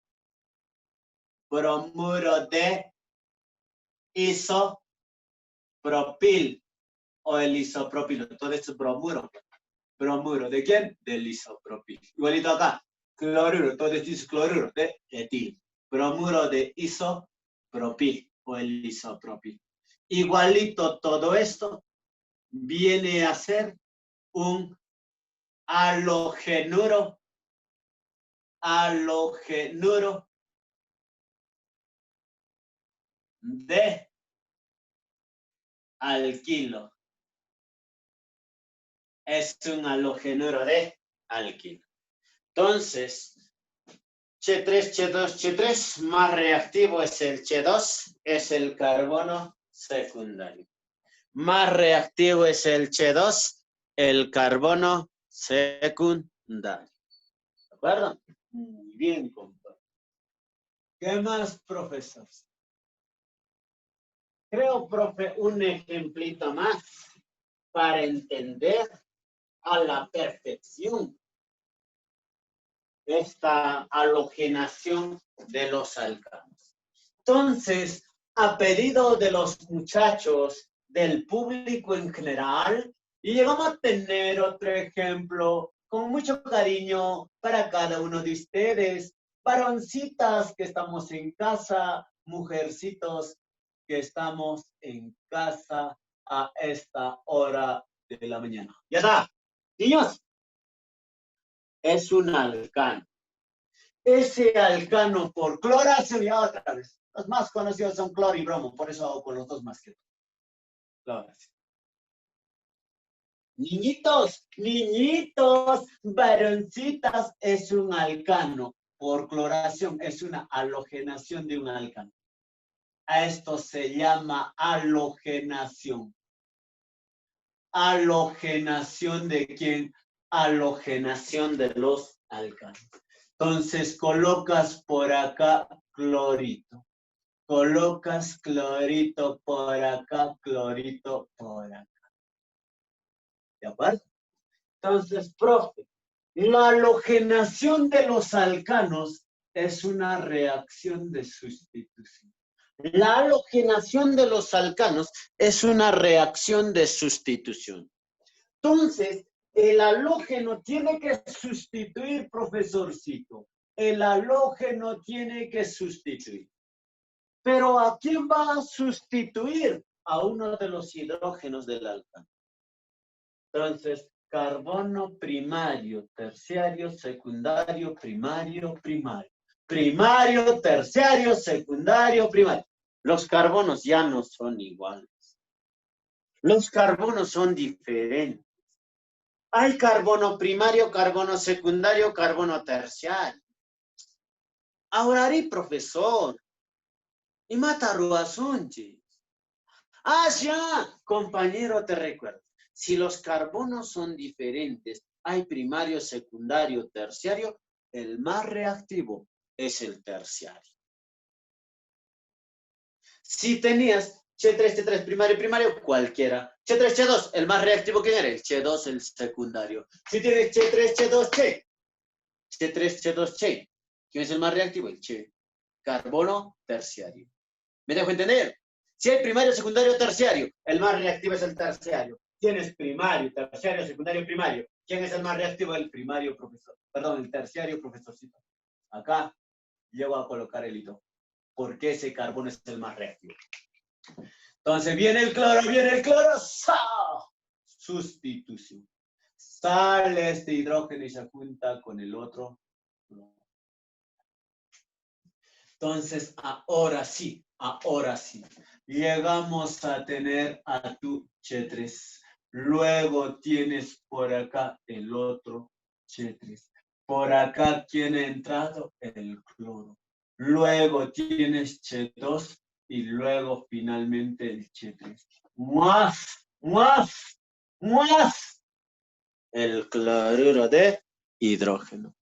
Bromuro de isopropil. O el isopropilo. Todo esto es bromuro. Bromuro. ¿De quién? Del isopropil. Igualito acá. Cloruro. Todo esto es cloruro de etil. Bromuro de isopropil o el isopropil. Igualito todo esto viene a ser un halogenuro de alquilo. Es un halogenuro de alquilo. Entonces, Che3, Che2, Che3, más reactivo es el Che2, es el carbono secundario. Más reactivo es el Che2, el carbono secundario. ¿De acuerdo? Muy bien, compadre. ¿Qué más, profesor? Creo, profe, un ejemplito más para entender a la perfección esta halogenación de los alcanos. Entonces, a pedido de los muchachos, del público en general, y llegamos a tener otro ejemplo con mucho cariño para cada uno de ustedes, varoncitas que estamos en casa, mujercitos que estamos en casa a esta hora de la mañana. Ya está, niños. Es un alcano. Ese alcano por cloración, ya otra vez. Los más conocidos son cloro y bromo, por eso hago con los dos más que cloración. Niñitos, varoncitas, es un alcano por cloración, es una halogenación de un alcano. A esto se llama halogenación. ¿Halogenación de quién? Halogenación de los alcanos. Entonces colocas por acá clorito. Colocas clorito por acá, clorito por acá. ¿De acuerdo? Entonces, profe, La halogenación de los alcanos es una reacción de sustitución. La halogenación de los alcanos es una reacción de sustitución. Entonces, el halógeno tiene que sustituir, profesorcito. El halógeno tiene que sustituir. Pero ¿a quién va a sustituir? A uno de los hidrógenos del alcano. Entonces, carbono primario, terciario, secundario, primario, primario. Primario, terciario, secundario, primario. Los carbonos ya no son iguales. Los carbonos son diferentes. Hay carbono primario, carbono secundario, carbono terciario. Ahora haré profesor. Y mata ruasunchi. Ah, ya, compañero, te recuerdo. Si los carbonos son diferentes, hay primario, secundario, terciario, el más reactivo es el terciario. Si tenías C3, T3, primario, primario, cualquiera. C3, C2, el más reactivo, ¿quién era? El C2, el secundario. Si tienes C3, C2, C. C3, C2, C. ¿Quién es el más reactivo? El C. Carbono terciario. ¿Me dejo entender? Si hay primario, secundario, terciario, el más reactivo es el terciario. Tienes primario, terciario, secundario, primario. ¿Quién es el más reactivo? El primario, profesor. Perdón, el terciario, profesorcito. Acá llego a colocar el hito. Porque ese carbono es el más reactivo. Entonces viene el cloro, ¡sa! Sustitución. Sale este hidrógeno y se junta con el otro. Entonces, ahora sí, llegamos a tener a tu C3. Luego tienes por acá el otro C3. Por acá, ¿quién ha entrado? El cloro. Luego tienes C2 y luego finalmente el C3. Más. El cloruro de hidrógeno.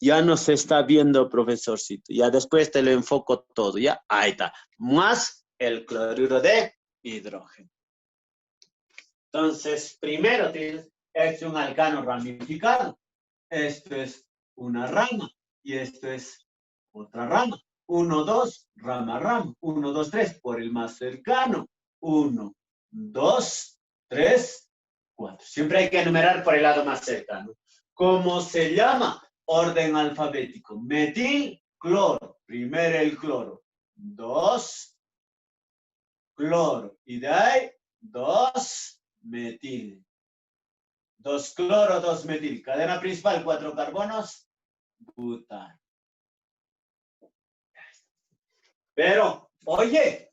Ya no se está viendo, profesorcito. Ya después te lo enfoco todo, ¿ya? Ahí está. Más el cloruro de hidrógeno. Entonces, primero es un alcano ramificado. Esto es una rama y esto es otra rama. 1, 2, rama. 1, 2, 3, por el más cercano. 1, 2, 3, 4. Siempre hay que enumerar por el lado más cercano. ¿Cómo se llama? Orden alfabético. Metil, cloro. Primero el cloro. 2, cloro. Y de ahí, 2, metil. 2 cloro, 2 metil. Cadena principal, 4 carbonos. Butano. Pero, oye.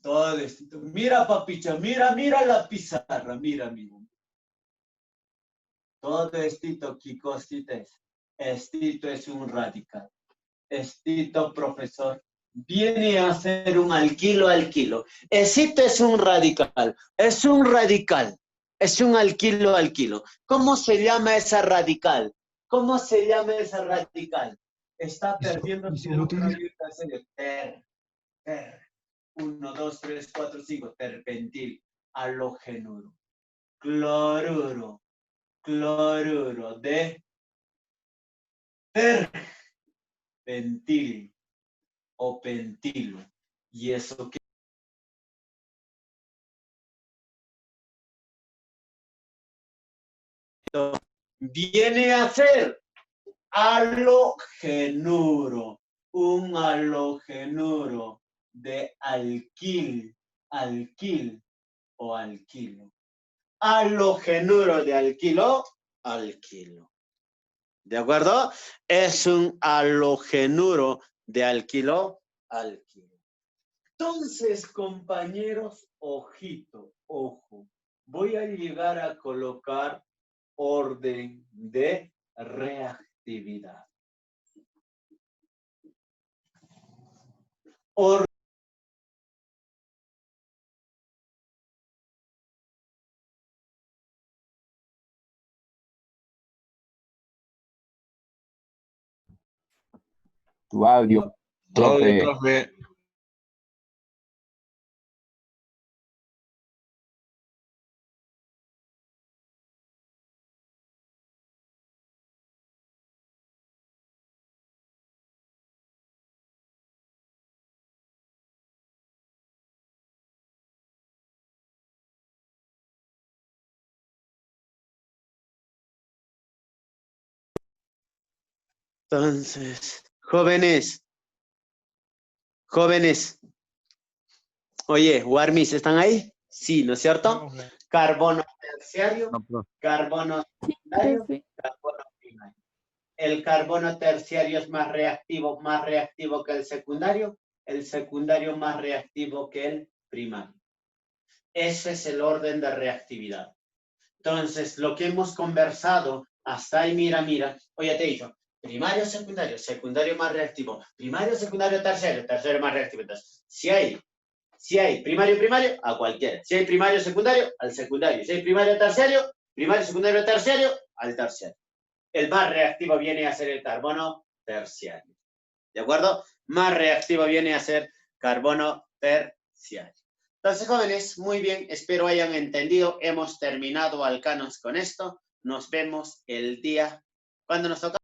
Todo esto. Mira, papicha, mira la pizarra. Mira. Todo esto, Kikosita es. Estito es un radical. Estito, profesor, viene a ser un alquilo. Estito es un radical. Es un alquilo. ¿Cómo se llama esa radical? Está perdiendo su ter. 1, 2, 3, 4, 5. Terpentil. Halogenuro. Cloruro de terpentil o pentilo. ¿Y eso qué? Viene a ser halogenuro. Un halogenuro de alquil o alquilo. Halogenuro de alquilo. ¿De acuerdo? Es un halogenuro de alquilo. Entonces, compañeros, ojito, ojo. Voy a llegar a colocar orden de reactividad. Tu audio, profe. Profe. Entonces, jóvenes. Oye, Warmis, ¿están ahí? Sí, ¿no es cierto? Carbono terciario, No, profe. carbono secundario, Profe. carbono primario. El carbono terciario es más reactivo que el secundario más reactivo que el primario. Ese es el orden de reactividad. Entonces, lo que hemos conversado hasta ahí, mira, oye, te he dicho, primario, secundario más reactivo, primario, secundario, terciario más reactivo. Entonces, si hay primario, a cualquiera. Si hay primario, secundario, al secundario. Si hay primario, secundario, terciario, al terciario. El más reactivo viene a ser el carbono terciario. ¿De acuerdo? Más reactivo viene a ser carbono terciario. Entonces, jóvenes, muy bien, espero hayan entendido. Hemos terminado alcanos con esto. Nos vemos el día cuando nos toca.